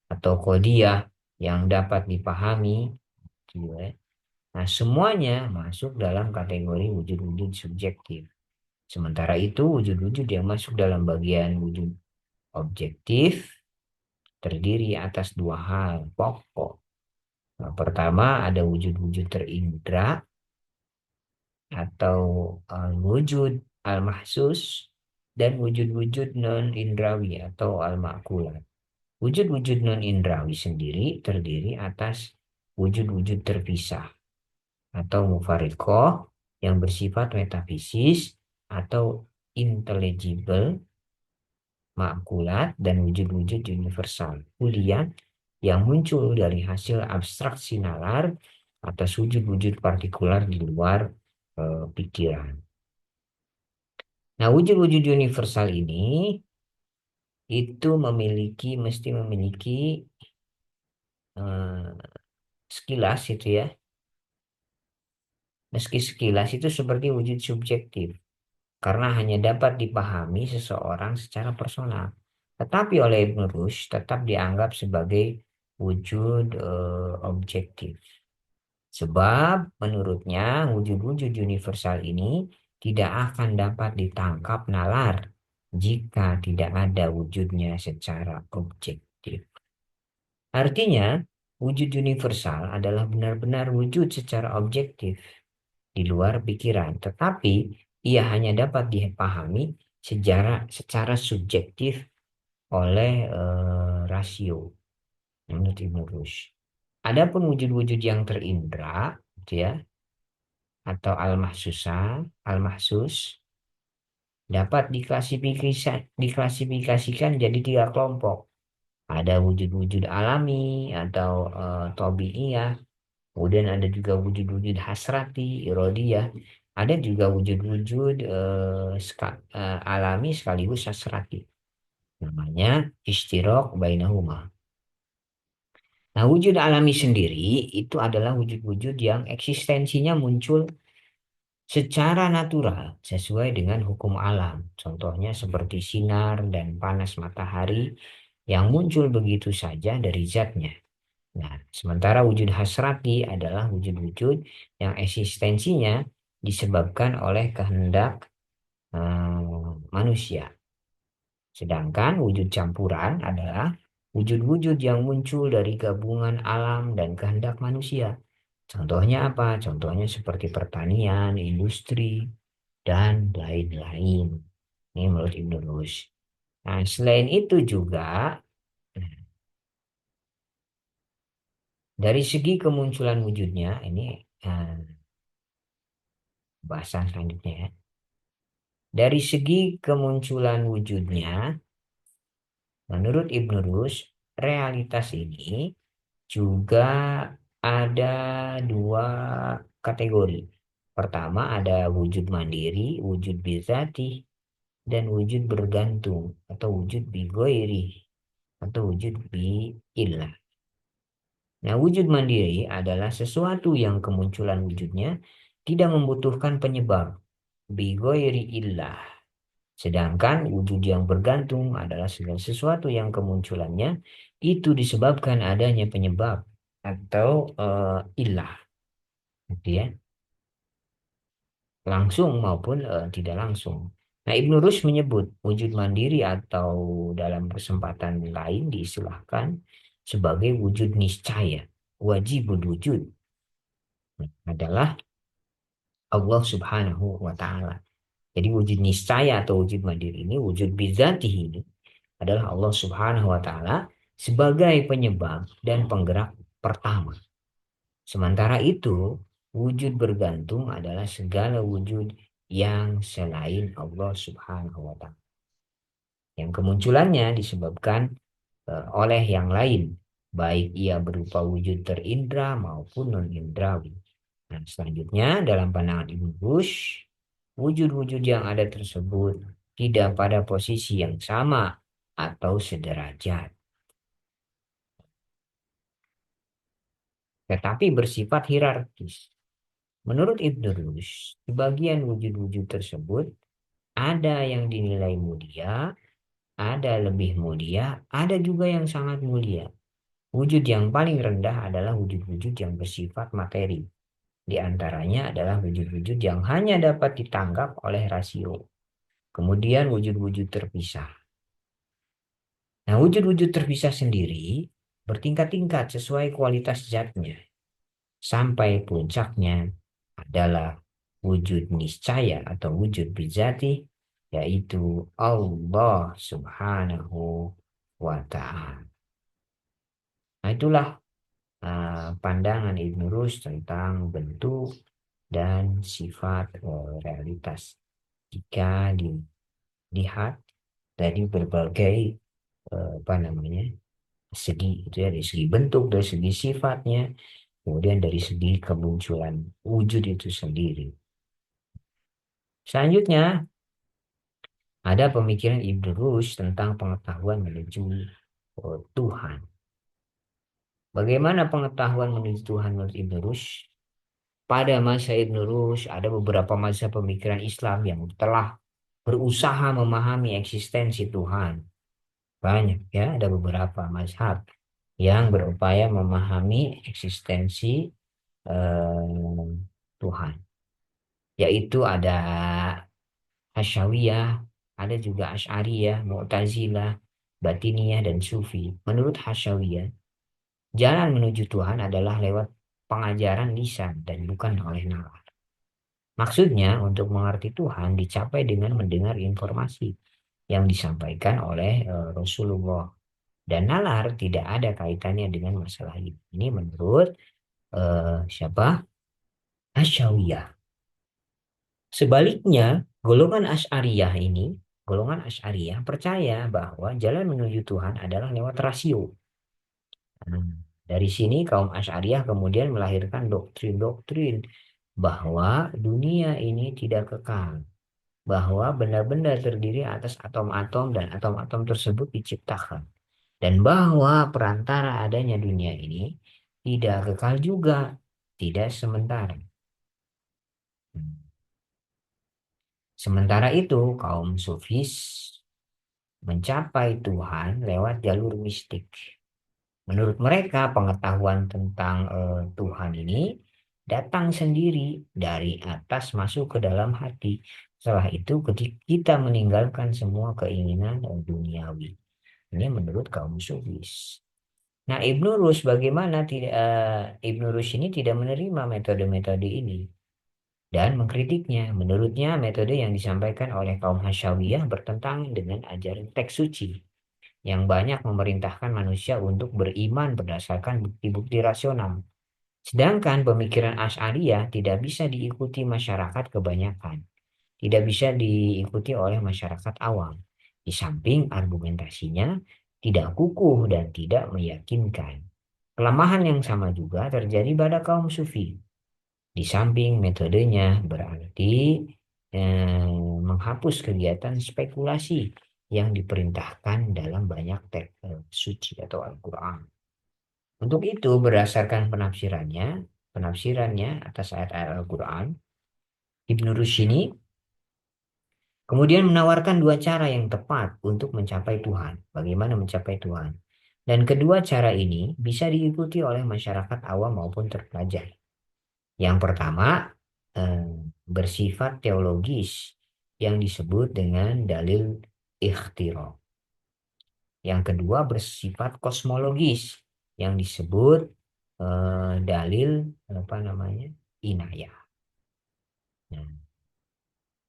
atau kodiah yang dapat dipahami, gitu ya. Nah, semuanya masuk dalam kategori wujud-wujud subjektif. Sementara itu, wujud-wujud yang masuk dalam bagian wujud objektif terdiri atas dua hal pokok. Nah, pertama ada wujud-wujud terindra atau wujud al-mahsus dan wujud-wujud non-indrawi atau al-makulat. Wujud-wujud non-indrawi sendiri terdiri atas wujud-wujud terpisah atau mufarikoh yang bersifat metafisis atau intelligible makulat, dan wujud-wujud universal kuliah yang muncul dari hasil abstraksi nalar atas wujud-wujud partikular di luar pikiran. Nah, wujud-wujud universal ini itu mesti memiliki eh, sekilas itu ya, meski sekilas itu seperti wujud subjektif karena hanya dapat dipahami seseorang secara personal. Tetapi oleh Ibn Rushd tetap dianggap sebagai wujud objektif. Sebab menurutnya wujud-wujud universal ini tidak akan dapat ditangkap nalar jika tidak ada wujudnya secara objektif. Artinya, wujud universal adalah benar-benar wujud secara objektif di luar pikiran, tetapi ia hanya dapat dipahami secara subjektif oleh rasio menurut Ibnu Rushd. Adapun wujud-wujud yang terindra, gitu ya, atau al-mahsus dapat diklasifikasikan jadi tiga kelompok. Ada wujud-wujud alami atau tabiiyah, kemudian ada juga wujud-wujud hasrati, irodiyah, ada juga wujud-wujud alami sekaligus hasrati. Namanya istirok bainahuma. Nah, wujud alami sendiri itu adalah wujud-wujud yang eksistensinya muncul secara natural sesuai dengan hukum alam. Contohnya seperti sinar dan panas matahari yang muncul begitu saja dari zatnya. Nah, sementara wujud hasrati adalah wujud-wujud yang eksistensinya disebabkan oleh kehendak manusia. Sedangkan wujud campuran adalah wujud-wujud yang muncul dari gabungan alam dan kehendak manusia. Contohnya apa? Contohnya seperti pertanian, industri, dan lain-lain. Ini menurut Ibnu Rushd. Nah, selain itu juga dari segi kemunculan wujudnya, ini eh, bahasan selanjutnya ya. Dari segi kemunculan wujudnya, menurut Ibnu Rushd, realitas ini juga ada dua kategori. Pertama ada wujud mandiri, wujud bizati, dan wujud bergantung atau wujud bigoiri atau wujud biillah. Nah, wujud mandiri adalah sesuatu yang kemunculan wujudnya tidak membutuhkan penyebab bigoiri illah. Sedangkan wujud yang bergantung adalah segala sesuatu yang kemunculannya itu disebabkan adanya penyebab atau ilah, gitu ya, langsung maupun tidak langsung. Nah, Ibnu Rushd menyebut wujud mandiri atau dalam kesempatan lain diistilahkan sebagai wujud niscaya, wajibul wujud adalah Allah Subhanahu wa Ta'ala. Jadi wujud niscaya atau wujud mandiri ini, wujud bizatihi ini adalah Allah Subhanahu wa Ta'ala sebagai penyebab dan penggerak pertama. Sementara itu, wujud bergantung adalah segala wujud yang selain Allah Subhanahu wa Ta'ala. Yang kemunculannya disebabkan oleh yang lain, baik ia berupa wujud terindra maupun non-indrawi. Nah, selanjutnya dalam pandangan Ibnu Rushd, wujud-wujud yang ada tersebut tidak pada posisi yang sama atau sederajat, tetapi bersifat hierarkis. Menurut Ibnu Rushd, sebagian wujud-wujud tersebut ada yang dinilai mulia, ada lebih mulia, ada juga yang sangat mulia. Wujud yang paling rendah adalah wujud-wujud yang bersifat materi. Di antaranya adalah wujud-wujud yang hanya dapat ditangkap oleh rasio. Kemudian wujud-wujud terpisah. Nah, wujud-wujud terpisah sendiri bertingkat-tingkat sesuai kualitas zatnya. Sampai puncaknya adalah wujud niscaya atau wujud bizati, yaitu Allah Subhanahu wa Ta'ala. Nah, itulah pandangan Ibnu Rushd tentang bentuk dan sifat realitas. Jika dilihat dari berbagai apa namanya segi itu ya, dari segi bentuk, dari segi sifatnya, kemudian dari segi kemunculan wujud itu sendiri. Selanjutnya ada pemikiran Ibn Rushd tentang pengetahuan menuju Tuhan. Bagaimana pengetahuan menuju Tuhan menurut Ibn Rushd? Pada masa Ibn Rushd ada beberapa masa pemikiran Islam yang telah berusaha memahami eksistensi Tuhan. Banyak ya, ada beberapa mazhab yang berupaya memahami eksistensi eh, Tuhan. Yaitu ada Hasyawiyah, ada juga Asy'ariyah, Mu'tazilah, Batiniyah, dan Sufi. Menurut Hasyawiyah, jalan menuju Tuhan adalah lewat pengajaran lisan dan bukan oleh nalar. Maksudnya, untuk mengerti Tuhan dicapai dengan mendengar informasi yang disampaikan oleh Rasulullah. Dan nalar tidak ada kaitannya dengan masalah ini. Ini menurut siapa? Asyawiyah. Sebaliknya, golongan Asy'ariyah percaya bahwa jalan menuju Tuhan adalah lewat rasio. Nah, dari sini kaum Asy'ariyah kemudian melahirkan doktrin-doktrin bahwa dunia ini tidak kekal, bahwa benda-benda terdiri atas atom-atom dan atom-atom tersebut diciptakan, dan bahwa perantara adanya dunia ini tidak kekal juga, tidak sementara. Sementara itu, kaum sufis mencapai Tuhan lewat jalur mistik. Menurut mereka, pengetahuan tentang Tuhan ini datang sendiri dari atas masuk ke dalam hati. Setelah itu, ketika kita meninggalkan semua keinginan duniawi. Ini menurut kaum sufis. Nah, Ibnu Rus bagaimana tidak Ibnu Rus ini tidak menerima metode-metode ini dan mengkritiknya. Menurutnya, metode yang disampaikan oleh kaum Hasyawiyah bertentangan dengan ajaran teks suci yang banyak memerintahkan manusia untuk beriman berdasarkan bukti-bukti rasional. Sedangkan pemikiran Asy'ariyah tidak bisa diikuti masyarakat kebanyakan, tidak bisa diikuti oleh masyarakat awam. Di samping argumentasinya tidak kukuh dan tidak meyakinkan. Kelemahan yang sama juga terjadi pada kaum sufi. Di samping metodenya berarti menghapus kegiatan spekulasi yang diperintahkan dalam banyak teks suci atau Al-Quran. Untuk itu, berdasarkan penafsirannya atas ayat-ayat Al-Quran, Ibn Rushd ini kemudian menawarkan dua cara yang tepat untuk mencapai Tuhan. Bagaimana mencapai Tuhan? Dan kedua cara ini bisa diikuti oleh masyarakat awam maupun terpelajar. Yang pertama, eh, bersifat teologis yang disebut dengan dalil ikhtiro. Yang kedua, bersifat kosmologis yang disebut dalil apa namanya? Inayah. Nah,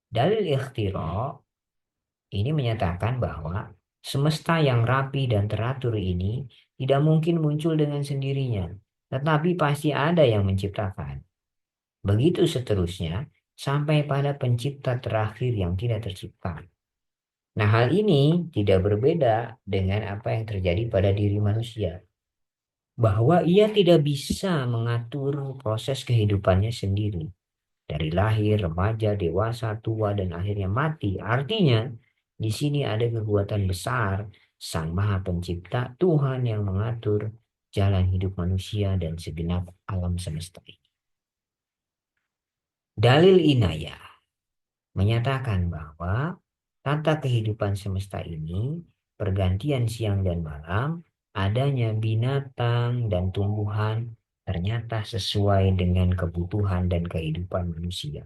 dalil ikhtiro ini menyatakan bahwa semesta yang rapi dan teratur ini tidak mungkin muncul dengan sendirinya, tetapi pasti ada yang menciptakan. Begitu seterusnya, sampai pada pencipta terakhir yang tidak tercipta. Nah, hal ini tidak berbeda dengan apa yang terjadi pada diri manusia, bahwa ia tidak bisa mengatur proses kehidupannya sendiri, dari lahir, remaja, dewasa, tua, dan akhirnya mati. Artinya, di sini ada kekuatan besar, Sang Maha Pencipta, Tuhan yang mengatur jalan hidup manusia dan segenap alam semesta ini. Dalil inayah menyatakan bahwa tata kehidupan semesta ini, pergantian siang dan malam, adanya binatang dan tumbuhan, ternyata sesuai dengan kebutuhan dan kehidupan manusia.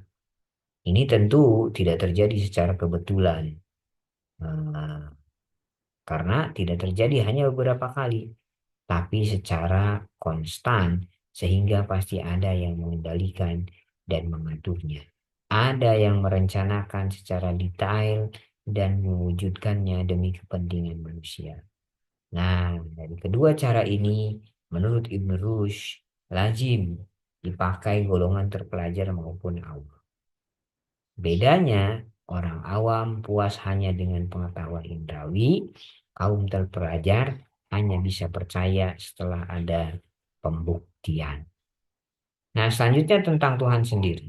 Ini tentu tidak terjadi secara kebetulan, eh, karena tidak terjadi hanya beberapa kali, tapi secara konstan, sehingga pasti ada yang mengendalikan dan mengaturnya. Ada yang merencanakan secara detail dan mewujudkannya demi kepentingan manusia. Nah, dari kedua cara ini, menurut Ibn Rushd, lazim dipakai golongan terpelajar maupun awam. Bedanya Orang awam puas hanya dengan pengetahuan indrawi, kaum terpelajar hanya bisa percaya setelah ada pembuktian. Nah, selanjutnya tentang Tuhan sendiri.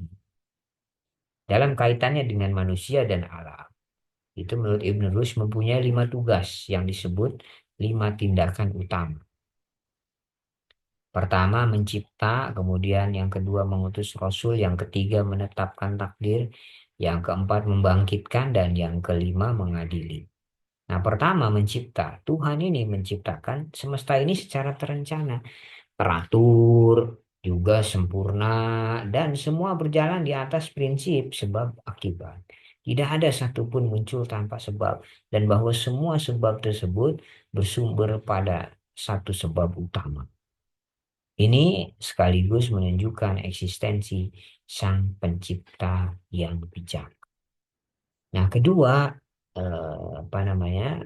Dalam kaitannya dengan manusia dan alam, itu menurut Ibn Rushd mempunyai 5 tugas yang disebut 5 tindakan utama. Pertama mencipta, kemudian yang kedua mengutus Rasul, yang ketiga menetapkan takdir, yang keempat membangkitkan, dan yang kelima mengadili. Nah, pertama mencipta. Tuhan ini menciptakan semesta ini secara terencana, teratur, juga sempurna, dan semua berjalan di atas prinsip sebab akibat. Tidak ada satupun muncul tanpa sebab, dan bahwa semua sebab tersebut bersumber pada satu sebab utama. Ini sekaligus menunjukkan eksistensi Sang Pencipta yang bijak. Nah, kedua, apa namanya,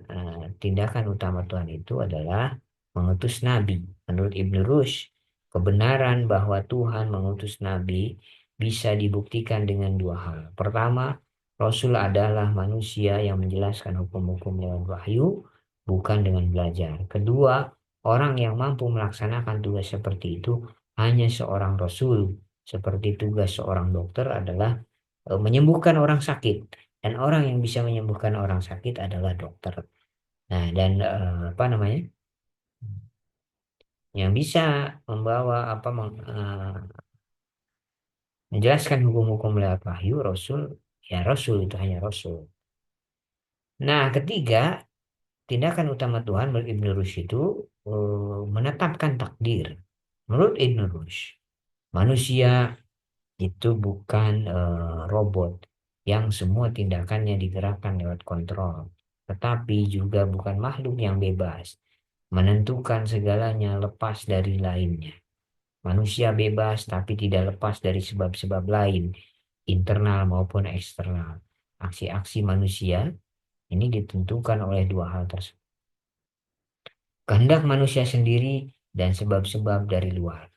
tindakan utama Tuhan itu adalah mengutus nabi. Menurut Ibn Rushd, kebenaran bahwa Tuhan mengutus nabi bisa dibuktikan dengan 2 hal. Pertama, Rasul adalah manusia yang menjelaskan hukum-hukum lewat wahyu, bukan dengan belajar. Kedua, orang yang mampu melaksanakan tugas seperti itu hanya seorang Rasul. Seperti tugas seorang dokter adalah menyembuhkan orang sakit. Dan orang yang bisa menyembuhkan orang sakit adalah dokter. Nah, dan apa namanya? Yang bisa membawa menjelaskan hukum-hukum lewat wahyu Rasul, ya Rasul itu hanya Rasul. Nah, ketiga, tindakan utama Tuhan menurut Ibn Rushd itu menetapkan takdir. Menurut Ibn Rushd, manusia itu bukan robot yang semua tindakannya digerakkan lewat kontrol, tetapi juga bukan makhluk yang bebas, menentukan segalanya lepas dari lainnya. Manusia bebas tapi tidak lepas dari sebab-sebab lain, internal maupun eksternal. Aksi-aksi manusia ini ditentukan oleh 2 hal tersebut. Kehendak manusia sendiri dan sebab-sebab dari luar.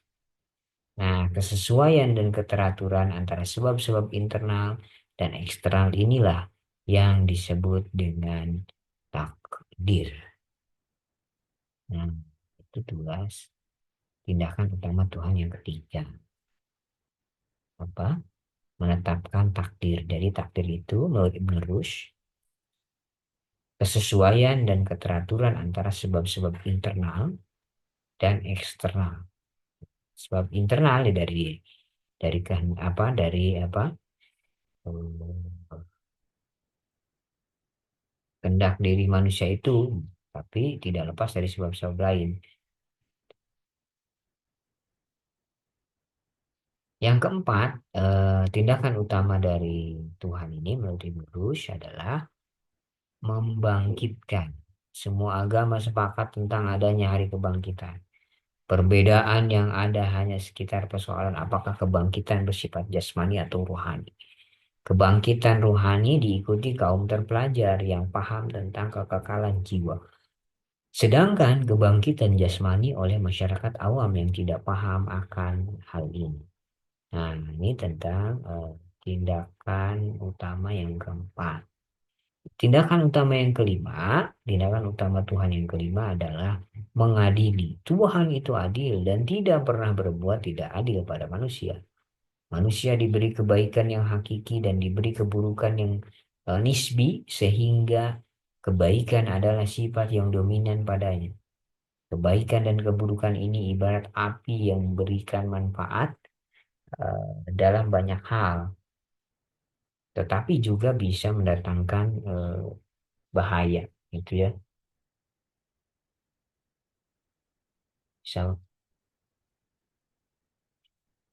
Nah, kesesuaian dan keteraturan antara sebab-sebab internal dan eksternal inilah yang disebut dengan takdir. Nah, itu tugas tindakan utama Tuhan yang ketiga. Apa? Menetapkan takdir. Jadi takdir itu menurut Ibn Rushd, kesesuaian dan keteraturan antara sebab-sebab internal dan eksternal. Sebab internal ya dari apa dari apa kehendak diri manusia itu, tapi tidak lepas dari sebab-sebab lain. Yang keempat, tindakan utama dari Tuhan ini menurut Ibn Rushd adalah membangkitkan. Semua agama sepakat tentang adanya hari kebangkitan. Perbedaan yang ada hanya sekitar persoalan apakah kebangkitan bersifat jasmani atau rohani. Kebangkitan rohani diikuti kaum terpelajar yang paham tentang kekekalan jiwa. Sedangkan kebangkitan jasmani oleh masyarakat awam yang tidak paham akan hal ini. Nah, ini tentang tindakan utama yang keempat. Tindakan utama yang kelima, tindakan utama Tuhan yang kelima adalah mengadili. Tuhan itu adil dan tidak pernah berbuat tidak adil pada manusia. Manusia diberi kebaikan yang hakiki dan diberi keburukan yang nisbi, sehingga kebaikan adalah sifat yang dominan padanya. Kebaikan dan keburukan ini ibarat api yang memberikan manfaat dalam banyak hal, tetapi juga bisa mendatangkan bahaya, gitu ya. Misal,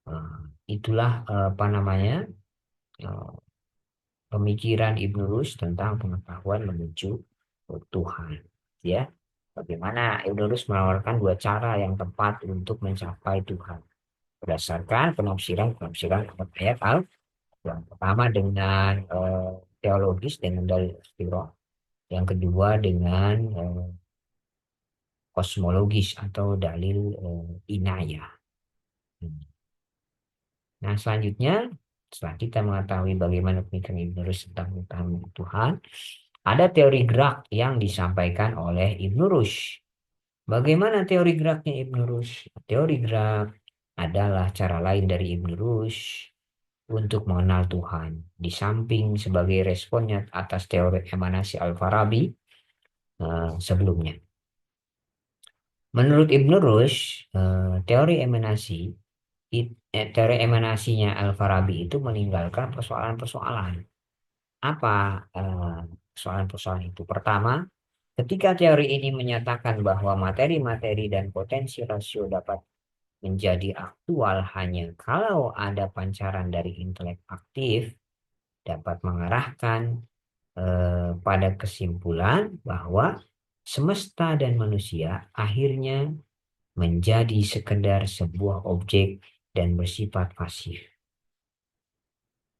eh, itulah apa namanya eh, pemikiran Ibn Rushd tentang pengetahuan menuju Tuhan, ya. Bagaimana Ibn Rushd menawarkan 2 cara yang tepat untuk mencapai Tuhan berdasarkan penafsiran ayat al. Yang pertama dengan teologis dengan dalil istiroh. Yang kedua dengan kosmologis atau dalil inayah. Nah, selanjutnya Setelah kita mengetahui bagaimana pemikiran Ibn Rushd tentang Tuhan, ada teori gerak yang disampaikan oleh Ibn Rushd. Bagaimana teori geraknya Ibn Rushd? Teori gerak adalah cara lain dari Ibn Rushd untuk mengenal Tuhan. Di samping sebagai responnya atas teori emanasi Al-Farabi sebelumnya. Menurut Ibn Rushd, teori emanasinya Al-Farabi itu meninggalkan persoalan-persoalan. Apa persoalan-persoalan itu? Pertama, ketika teori ini menyatakan bahwa materi-materi dan potensi rasio dapat menjadi aktual hanya kalau ada pancaran dari intelek aktif, dapat mengarahkan pada kesimpulan bahwa semesta dan manusia akhirnya menjadi sekedar sebuah objek dan bersifat pasif.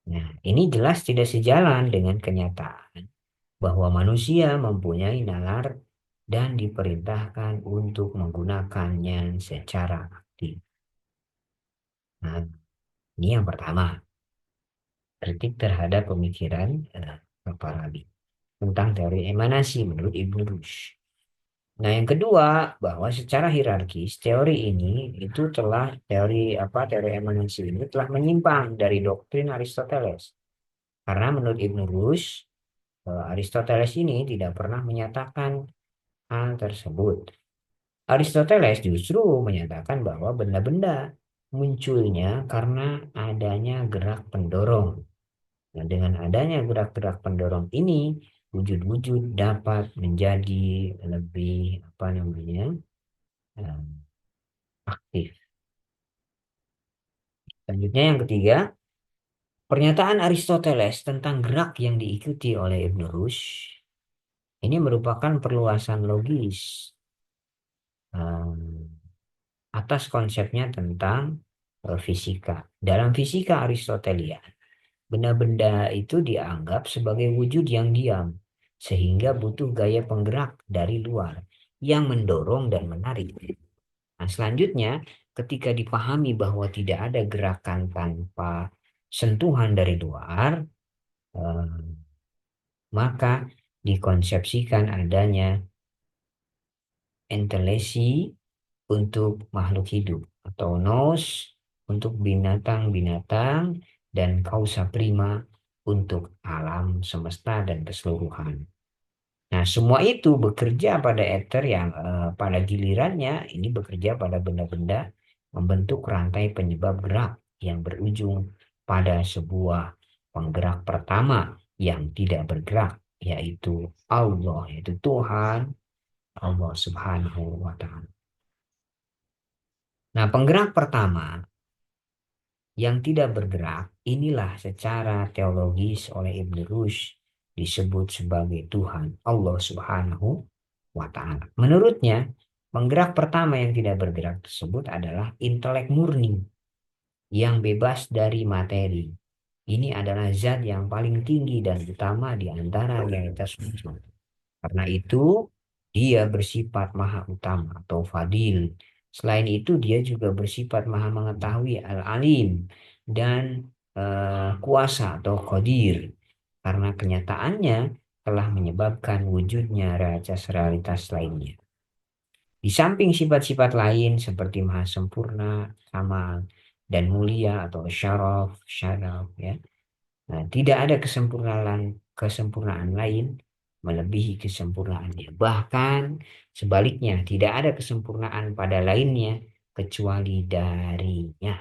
Nah, ini jelas tidak sejalan dengan kenyataan bahwa manusia mempunyai nalar dan diperintahkan untuk menggunakannya secara aktif. Nah, ini yang pertama, kritik terhadap pemikiran Al-Farabi tentang teori emanasi menurut Ibn Rushd. Nah, yang kedua, bahwa secara hierarkis teori emanasi ini telah menyimpang dari doktrin Aristoteles. Karena menurut Ibn Rushd, Aristoteles ini tidak pernah menyatakan hal tersebut. Aristoteles justru menyatakan bahwa benda-benda munculnya karena adanya gerak pendorong. Nah, dengan adanya gerak-gerak pendorong ini, wujud-wujud dapat menjadi lebih eh, aktif. Selanjutnya yang ketiga, pernyataan Aristoteles tentang gerak yang diikuti oleh Ibn Rushd ini merupakan perluasan logis eh, atas konsepnya tentang fisika. Dalam fisika Aristotelia, benda-benda itu dianggap sebagai wujud yang diam, sehingga butuh gaya penggerak dari luar yang mendorong dan menarik. Nah, selanjutnya, ketika dipahami bahwa tidak ada gerakan tanpa sentuhan dari luar, eh, maka dikonsepsikan adanya entelesi untuk makhluk hidup atau nous untuk binatang-binatang dan causa prima untuk alam semesta dan keseluruhan. Nah, semua itu bekerja pada ether yang pada gilirannya ini bekerja pada benda-benda membentuk rantai penyebab gerak yang berujung pada sebuah penggerak pertama yang tidak bergerak, yaitu Allah, yaitu Tuhan, Allah Subhanahu wa Ta'ala. Nah, penggerak pertama yang tidak bergerak inilah secara teologis oleh Ibn Rushd disebut sebagai Tuhan, Allah Subhanahu wa Ta'ala. Menurutnya, penggerak pertama yang tidak bergerak tersebut adalah intelek murni yang bebas dari materi. Ini adalah zat yang paling tinggi dan utama di antara realitas wujud. Karena itu, dia bersifat maha utama atau fadil. Selain itu, dia juga bersifat maha mengetahui al-alim dan kuasa atau qadir. Karena kenyataannya telah menyebabkan wujudnya realitas-realitas lainnya. Di samping sifat-sifat lain seperti maha sempurna, kamal, dan mulia atau syaraf, ya. Nah, tidak ada kesempurnaan lain melebihi kesempurnaannya. Bahkan sebaliknya, tidak ada kesempurnaan pada lainnya kecuali darinya.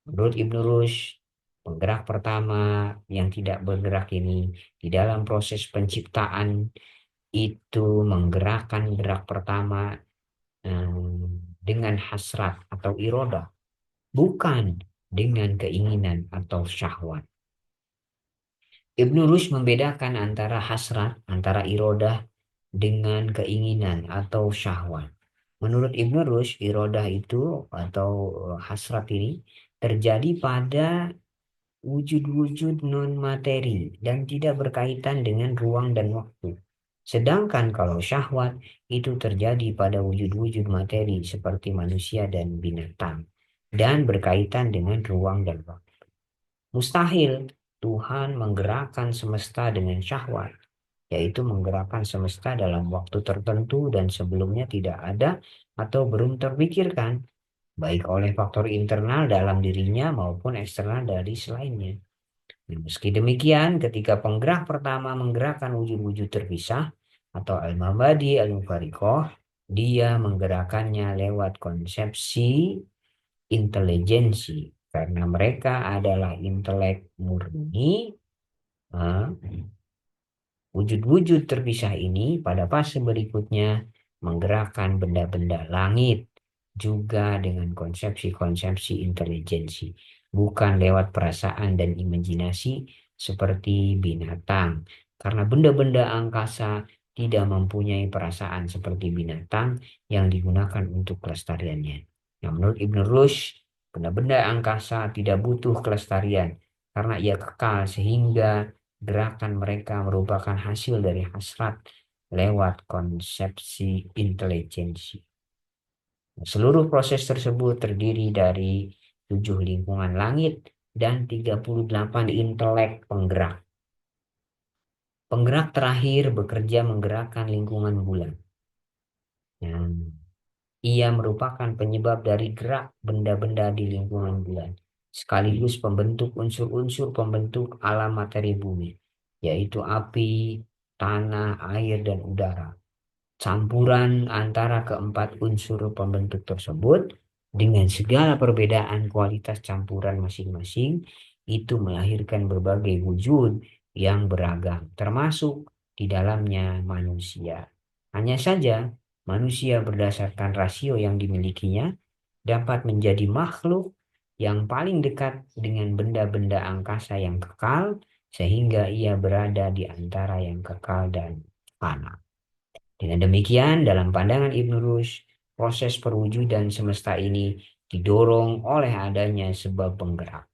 Menurut Ibn Rushd, penggerak pertama yang tidak bergerak ini di dalam proses penciptaan itu menggerakkan gerak pertama dengan hasrat atau irodah, bukan dengan keinginan atau syahwat. Ibn Rushd membedakan antara hasrat, antara irodah dengan keinginan atau syahwat. Menurut Ibn Rushd, irodah itu atau hasrat ini terjadi pada wujud-wujud non-materi dan tidak berkaitan dengan ruang dan waktu. Sedangkan kalau syahwat itu terjadi pada wujud-wujud materi seperti manusia dan binatang dan berkaitan dengan ruang dan waktu. Mustahil Tuhan menggerakkan semesta dengan syahwat, yaitu menggerakkan semesta dalam waktu tertentu dan sebelumnya tidak ada atau belum terpikirkan, baik oleh faktor internal dalam dirinya maupun eksternal dari selainnya. Meski demikian, ketika penggerak pertama menggerakkan wujud-wujud terpisah atau al-mabadi al-mufarikoh, dia menggerakkannya lewat konsepsi intelijensi karena mereka adalah intelek murni. Wujud-wujud terpisah ini pada fase berikutnya menggerakkan benda-benda langit juga dengan konsepsi-konsepsi intelijensi, bukan lewat perasaan dan imajinasi seperti binatang. Karena benda-benda angkasa tidak mempunyai perasaan seperti binatang yang digunakan untuk kelestariannya. Nah, menurut Ibn Rushd, benda-benda angkasa tidak butuh kelestarian karena ia kekal sehingga gerakan mereka merupakan hasil dari hasrat lewat konsepsi intelijensi. Seluruh proses tersebut terdiri dari 7 lingkungan langit dan 38 intelek penggerak. Penggerak terakhir bekerja menggerakkan lingkungan bulan. Ia merupakan penyebab dari gerak benda-benda di lingkungan bulan, sekaligus pembentuk unsur-unsur pembentuk alam materi bumi, yaitu api, tanah, air, dan udara. Campuran antara keempat unsur pembentuk tersebut dengan segala perbedaan kualitas campuran masing-masing itu melahirkan berbagai wujud yang beragam, termasuk di dalamnya manusia. Hanya saja, manusia berdasarkan rasio yang dimilikinya dapat menjadi makhluk yang paling dekat dengan benda-benda angkasa yang kekal, sehingga ia berada di antara yang kekal dan fana. Dengan demikian, dalam pandangan Ibn Rushd, proses perwujudan semesta ini didorong oleh adanya sebab penggerak.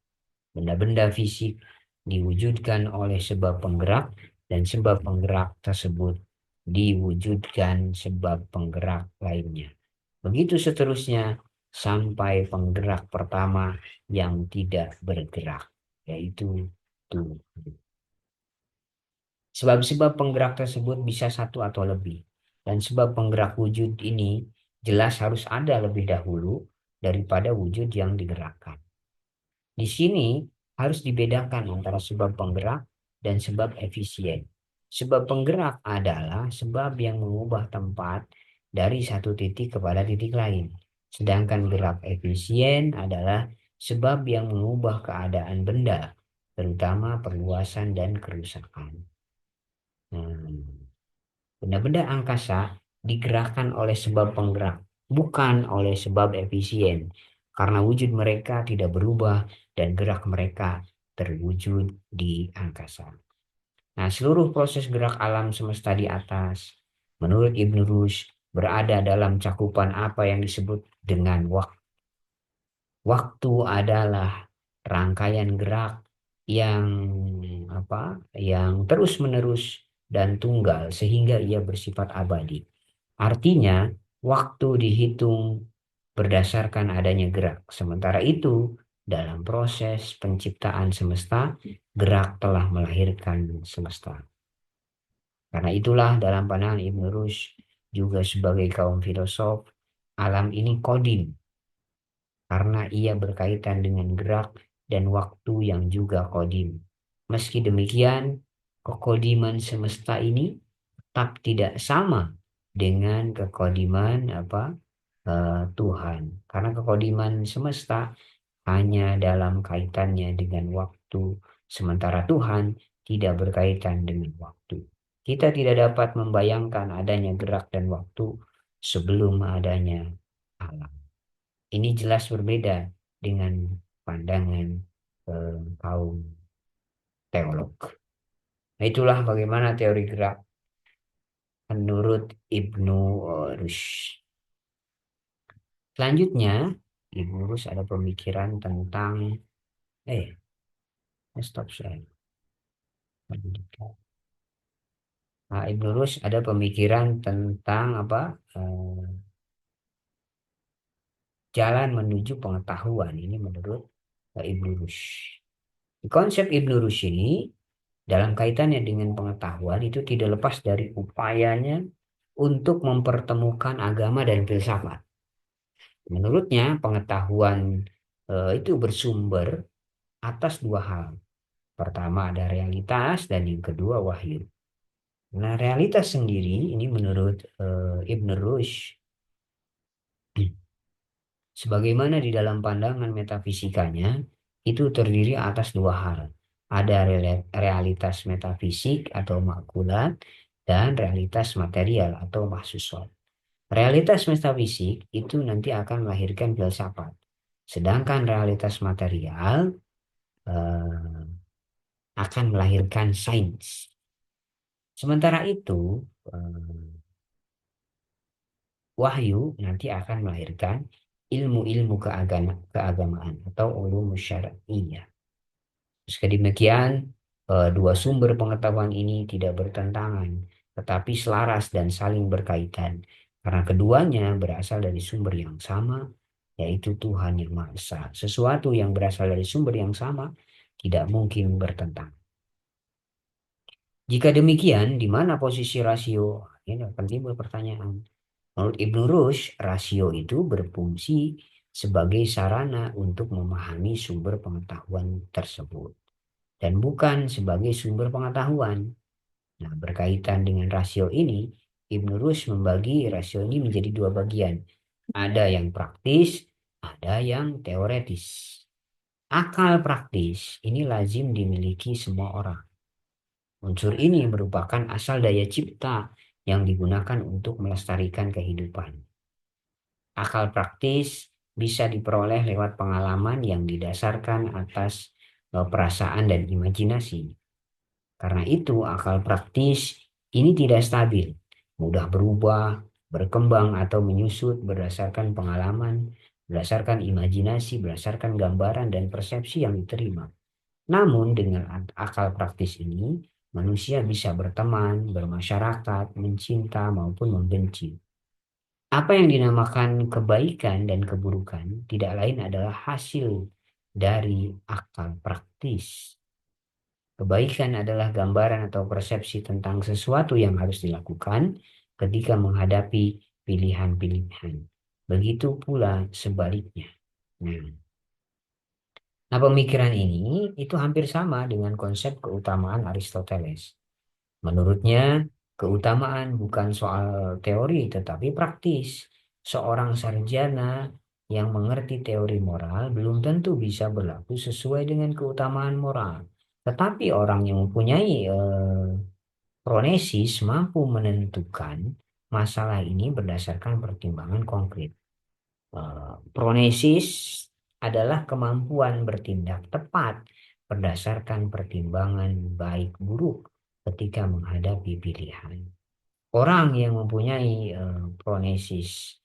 Benda-benda fisik diwujudkan oleh sebab penggerak dan sebab penggerak tersebut diwujudkan sebab penggerak lainnya. Begitu seterusnya sampai penggerak pertama yang tidak bergerak, yaitu Tuhan. Sebab-sebab penggerak tersebut bisa satu atau lebih. Dan sebab penggerak wujud ini jelas harus ada lebih dahulu daripada wujud yang digerakkan. Di sini harus dibedakan antara sebab penggerak dan sebab efisien. Sebab penggerak adalah sebab yang mengubah tempat dari satu titik kepada titik lain. Sedangkan gerak efisien adalah sebab yang mengubah keadaan benda, terutama perluasan dan kerusakan. Benda-benda angkasa digerakkan oleh sebab penggerak, bukan oleh sebab efisien, karena wujud mereka tidak berubah dan gerak mereka terwujud di angkasa. Nah, seluruh proses gerak alam semesta di atas, menurut Ibn Rushd, berada dalam cakupan apa yang disebut dengan waktu. Waktu adalah rangkaian gerak yang yang terus-menerus dan tunggal sehingga ia bersifat abadi. Artinya, waktu dihitung berdasarkan adanya gerak. Sementara itu, dalam proses penciptaan semesta, gerak telah melahirkan semesta. Karena itulah dalam pandangan Ibn Rushd juga sebagai kaum filosof, alam ini kodim karena ia berkaitan dengan gerak dan waktu yang juga kodim. Meski demikian, kekodiman semesta ini tetap tidak sama dengan kekodiman Tuhan. Karena kekodiman semesta hanya dalam kaitannya dengan waktu, sementara Tuhan tidak berkaitan dengan waktu. Kita tidak dapat membayangkan adanya gerak dan waktu sebelum adanya alam. Ini jelas berbeda dengan pandangan kaum teolog. Nah, itulah bagaimana teori gerak menurut Ibnu Rushd. Selanjutnya, Ibnu Rushd ada pemikiran tentang stop saya. Nah, Ibnu Rushd ada pemikiran tentang jalan menuju pengetahuan. Ini menurut Ibnu Rushd. Konsep Ibnu Rushd ini dalam kaitannya dengan pengetahuan itu tidak lepas dari upayanya untuk mempertemukan agama dan filsafat. Menurutnya, pengetahuan itu bersumber atas dua hal. Pertama ada realitas dan yang kedua wahyu. Nah, realitas sendiri ini menurut Ibn Rushd, sebagaimana di dalam pandangan metafisikanya, itu terdiri atas dua hal. Ada realitas metafisik atau makulat dan realitas material atau mahsusot. Realitas metafisik itu nanti akan melahirkan filsafat. Sedangkan realitas material eh, akan melahirkan sains. Sementara itu, eh, wahyu nanti akan melahirkan ilmu-ilmu keagamaan atau ulum syar'iyyah. Meski demikian, dua sumber pengetahuan ini tidak bertentangan, tetapi selaras dan saling berkaitan. Karena keduanya berasal dari sumber yang sama, yaitu Tuhan yang Maha Esa. Sesuatu yang berasal dari sumber yang sama tidak mungkin bertentangan. Jika demikian, di mana posisi rasio? Ini akan timbul pertanyaan. Menurut Ibnu Rushd, rasio itu berfungsi sebagai sarana untuk memahami sumber pengetahuan tersebut dan bukan sebagai sumber pengetahuan. Nah, berkaitan dengan rasio ini, Ibnu Rushd membagi rasio ini menjadi dua bagian. Ada yang praktis, ada yang teoretis. Akal praktis ini lazim dimiliki semua orang. Unsur ini merupakan asal daya cipta yang digunakan untuk melestarikan kehidupan. Akal praktis bisa diperoleh lewat pengalaman yang didasarkan atas perasaan dan imajinasi. Karena itu, akal praktis ini tidak stabil, mudah berubah, berkembang atau menyusut berdasarkan pengalaman, berdasarkan imajinasi, berdasarkan gambaran dan persepsi yang diterima. Namun, dengan akal praktis ini, manusia bisa berteman, bermasyarakat, mencinta, maupun membenci. Apa yang dinamakan kebaikan dan keburukan tidak lain adalah hasil dari akal praktis. Kebaikan adalah gambaran atau persepsi tentang sesuatu yang harus dilakukan ketika menghadapi pilihan-pilihan. Begitu pula sebaliknya. Nah, pemikiran ini itu hampir sama dengan konsep keutamaan Aristoteles. Menurutnya, keutamaan bukan soal teori tetapi praktis. Seorang sarjana yang mengerti teori moral belum tentu bisa berlaku sesuai dengan keutamaan moral. Tetapi orang yang mempunyai pronesis mampu menentukan masalah ini berdasarkan pertimbangan konkret. Pronesis adalah kemampuan bertindak tepat berdasarkan pertimbangan baik buruk ketika menghadapi pilihan. Orang yang mempunyai pronesis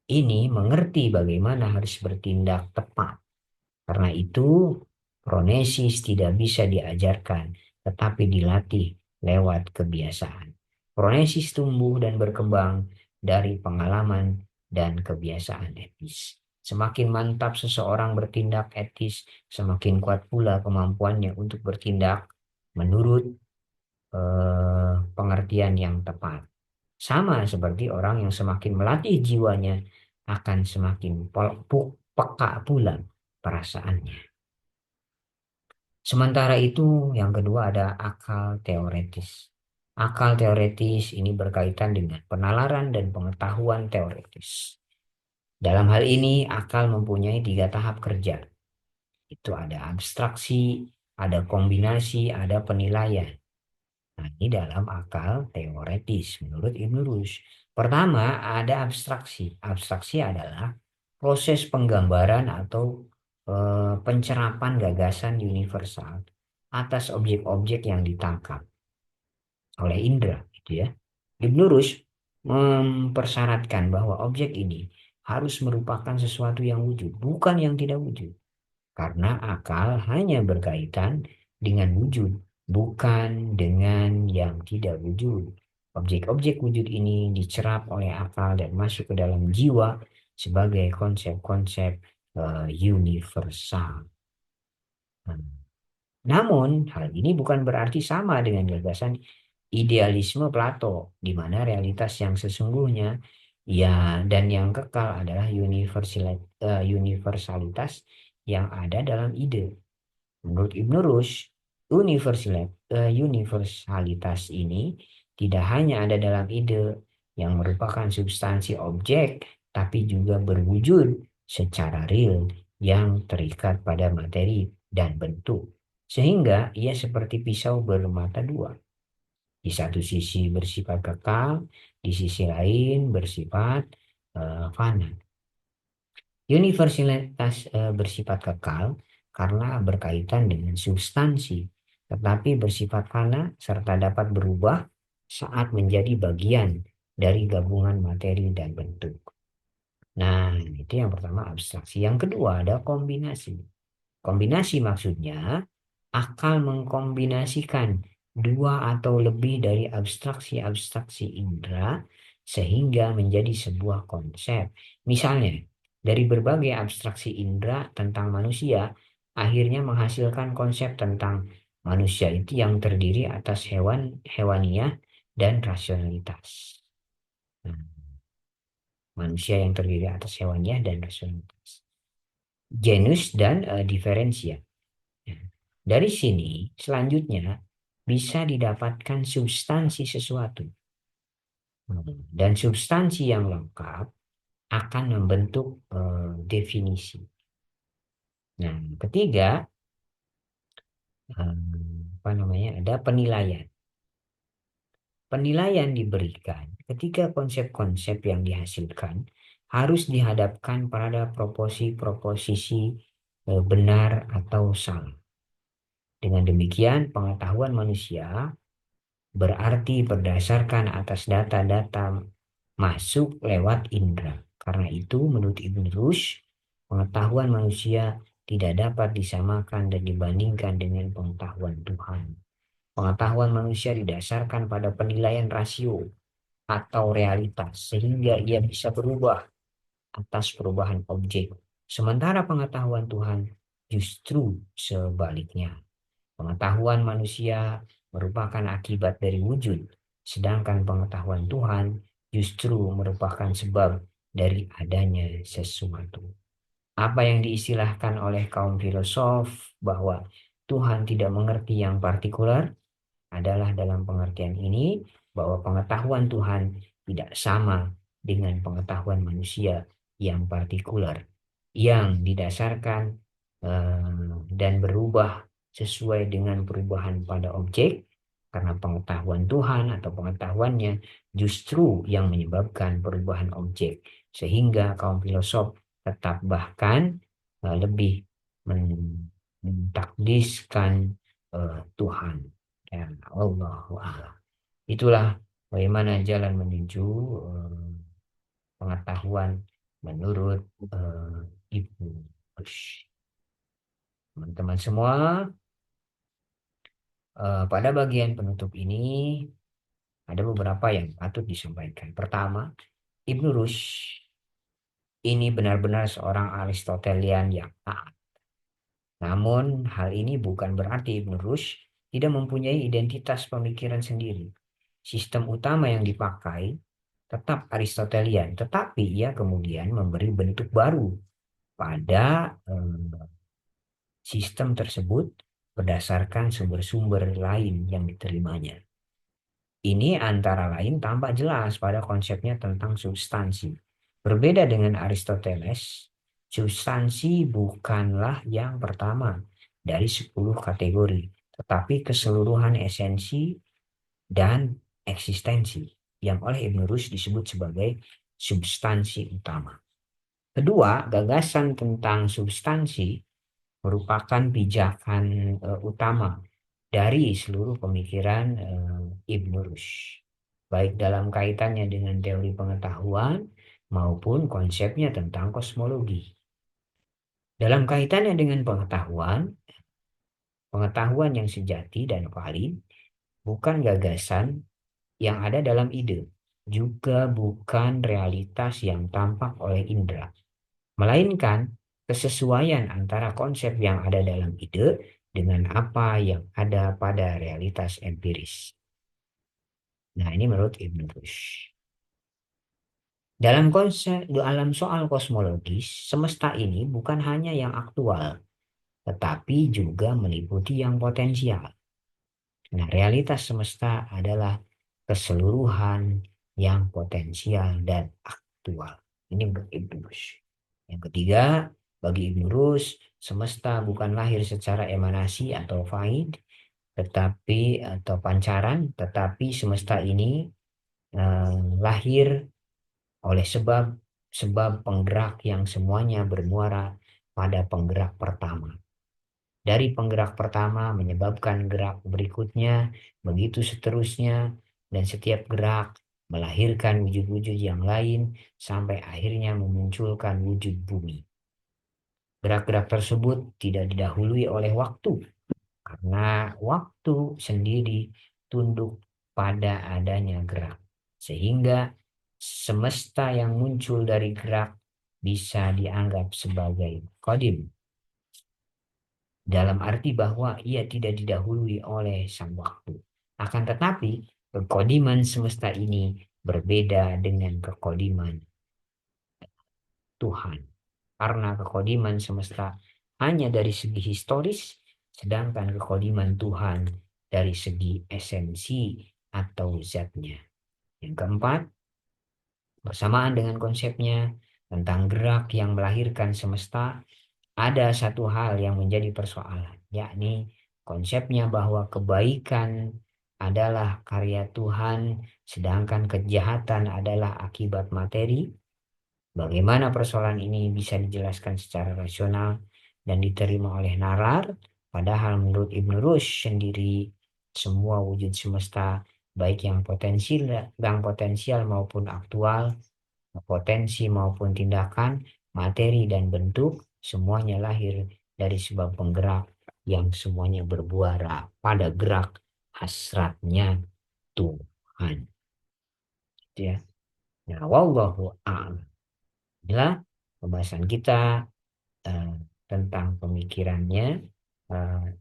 ini mengerti bagaimana harus bertindak tepat. Karena itu, pronesis tidak bisa diajarkan, tetapi dilatih lewat kebiasaan. Pronesis tumbuh dan berkembang dari pengalaman dan kebiasaan etis. Semakin mantap seseorang bertindak etis, semakin kuat pula kemampuannya untuk bertindak menurut pengertian yang tepat. Sama seperti orang yang semakin melatih jiwanya akan semakin peka pula perasaannya. Sementara itu, yang kedua ada akal teoretis. Akal teoretis ini berkaitan dengan penalaran dan pengetahuan teoretis. Dalam hal ini, akal mempunyai tiga tahap kerja. Itu ada abstraksi, ada kombinasi, ada penilaian. Nah, ini dalam akal teoretis menurut Ibn Rushd. Pertama, ada abstraksi. Abstraksi adalah proses penggambaran atau pencerapan gagasan universal atas objek-objek yang ditangkap oleh indera, gitu ya. Ibn Rushd mempersyaratkan bahwa objek ini harus merupakan sesuatu yang wujud, bukan yang tidak wujud. Karena akal hanya berkaitan dengan wujud, bukan dengan yang tidak wujud. Objek-objek wujud ini dicerap oleh akal dan masuk ke dalam jiwa sebagai konsep-konsep universal. Namun, hal ini bukan berarti sama dengan gagasan idealisme Plato, di mana realitas yang sesungguhnya ya dan yang kekal adalah universalitas yang ada dalam ide. Menurut Ibnu Rushd, universalitas ini tidak hanya ada dalam ide yang merupakan substansi objek, tapi juga berwujud secara real yang terikat pada materi dan bentuk. Sehingga ia seperti pisau bermata dua. Di satu sisi bersifat kekal, di sisi lain bersifat fana. Universalitas bersifat kekal karena berkaitan dengan substansi, tetapi bersifat fana serta dapat berubah saat menjadi bagian dari gabungan materi dan bentuk. Nah, itu yang pertama abstraksi. Yang kedua ada kombinasi. Kombinasi maksudnya akal mengkombinasikan dua atau lebih dari abstraksi-abstraksi indera sehingga menjadi sebuah konsep. Misalnya, dari berbagai abstraksi indera tentang manusia, akhirnya menghasilkan konsep tentang manusia itu yang terdiri atas hewaniah, dan rasionalitas. Nah, manusia yang terdiri atas hewaniah dan rasionalitas. Genus dan diferensia. Ya. Dari sini, selanjutnya bisa didapatkan substansi sesuatu. Dan substansi yang lengkap akan membentuk definisi. Nah, ketiga, apa namanya? Ada penilaian. Penilaian diberikan ketika konsep-konsep yang dihasilkan harus dihadapkan pada proposisi benar atau salah. Dengan demikian, pengetahuan manusia berarti berdasarkan atas data-data masuk lewat indera. Karena itu, menurut Ibn Rushd, pengetahuan manusia tidak dapat disamakan dan dibandingkan dengan pengetahuan Tuhan. Pengetahuan manusia didasarkan pada penilaian rasio atau realitas, sehingga ia bisa berubah atas perubahan objek. Sementara pengetahuan Tuhan justru sebaliknya. Pengetahuan manusia merupakan akibat dari wujud, sedangkan pengetahuan Tuhan justru merupakan sebab dari adanya sesuatu. Apa yang diistilahkan oleh kaum filosof bahwa Tuhan tidak mengerti yang partikular adalah dalam pengertian ini bahwa pengetahuan Tuhan tidak sama dengan pengetahuan manusia yang partikular, yang didasarkan dan berubah sesuai dengan perubahan pada objek, karena pengetahuan Tuhan atau pengetahuannya justru yang menyebabkan perubahan objek, sehingga kaum filosof tetap bahkan lebih mentakdiskan Tuhan dan Allah. Itulah bagaimana jalan menuju pengetahuan menurut Ibnu Rushd. Teman-teman semua, pada bagian penutup ini ada beberapa yang patut disampaikan. Pertama, Ibnu Rushd ini benar-benar seorang Aristotelian yang taat. Namun, hal ini bukan berarti Ibnu Rushd tidak mempunyai identitas pemikiran sendiri. Sistem utama yang dipakai tetap Aristotelian, tetapi ia kemudian memberi bentuk baru pada sistem tersebut berdasarkan sumber-sumber lain yang diterimanya. Ini antara lain tampak jelas pada konsepnya tentang substansi. Berbeda dengan Aristoteles, substansi bukanlah yang pertama dari 10 kategori, tetapi keseluruhan esensi dan eksistensi yang oleh Ibn Rushd disebut sebagai substansi utama. Kedua, gagasan tentang substansi merupakan pijakan utama dari seluruh pemikiran Ibn Rushd, baik dalam kaitannya dengan teori pengetahuan maupun konsepnya tentang kosmologi. Dalam kaitannya dengan pengetahuan, pengetahuan yang sejati dan valid bukan gagasan yang ada dalam ide, juga bukan realitas yang tampak oleh indera, melainkan kesesuaian antara konsep yang ada dalam ide dengan apa yang ada pada realitas empiris. Nah, ini menurut Ibn Rushd. Dalam soal kosmologis, semesta ini bukan hanya yang aktual, tetapi juga meliputi yang potensial. Nah, realitas semesta adalah keseluruhan yang potensial dan aktual. Ini menurut Ibn Rushd. Yang ketiga, bagi Ibn Rushd, semesta bukan lahir secara emanasi atau faid, tetapi atau pancaran, tetapi semesta ini lahir oleh sebab penggerak yang semuanya bermuara pada penggerak pertama. Dari penggerak pertama menyebabkan gerak berikutnya, begitu seterusnya, dan setiap gerak melahirkan wujud-wujud yang lain sampai akhirnya memunculkan wujud bumi. Gerak-gerak tersebut tidak didahului oleh waktu, karena waktu sendiri tunduk pada adanya gerak. Sehingga semesta yang muncul dari gerak bisa dianggap sebagai kodim. Dalam arti bahwa ia tidak didahului oleh sang waktu. Akan tetapi, kekodiman semesta ini berbeda dengan kekodiman Tuhan. Karena kekodiman semesta hanya dari segi historis, sedangkan kekodiman Tuhan dari segi esensi atau zatnya. Yang keempat, bersamaan dengan konsepnya tentang gerak yang melahirkan semesta, ada satu hal yang menjadi persoalan, yakni konsepnya bahwa kebaikan adalah karya Tuhan, sedangkan kejahatan adalah akibat materi. Bagaimana persoalan ini bisa dijelaskan secara rasional dan diterima oleh nalar, padahal menurut Ibn Rushd sendiri, semua wujud semesta, baik yang potensial maupun aktual, potensi maupun tindakan, materi dan bentuk, semuanya lahir dari sebab penggerak yang semuanya berbuara pada gerak hasratnya Tuhan. Gitu ya. Nah, wallahu a'lam. Inilah pembahasan kita eh, tentang pemikirannya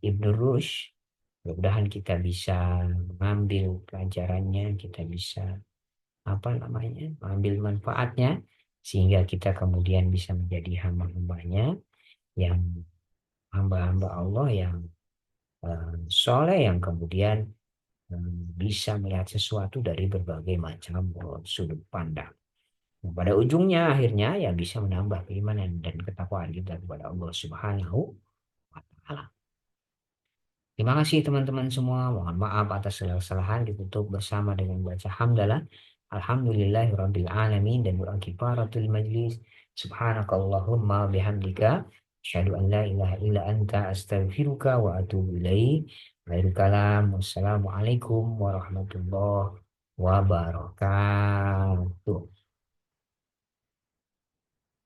Ibn Rushd. Mudah-mudahan kita bisa mengambil pelajarannya, kita bisa apa namanya, mengambil manfaatnya, sehingga kita kemudian bisa menjadi hamba-hambanya, yang hamba-hamba Allah yang soleh, yang kemudian bisa melihat sesuatu dari berbagai macam sudut pandang. Nah, pada ujungnya akhirnya ya bisa menambah keimanan dan ketakwaan kita kepada Allah Subhanahu wa Ta'ala. Terima kasih teman-teman semua. Mohon maaf atas segala kesalahan. Ditutup bersama dengan baca hamdalah. Alhamdulillahirabbil alamin dan doa kifaratul majlis. Subhanakallahumma bihamdika asyhadu an la ilaha illa anta astaghfiruka wa atubu ilaik. Akhirul kalam. Wassalamualaikum warahmatullahi wabarakatuh.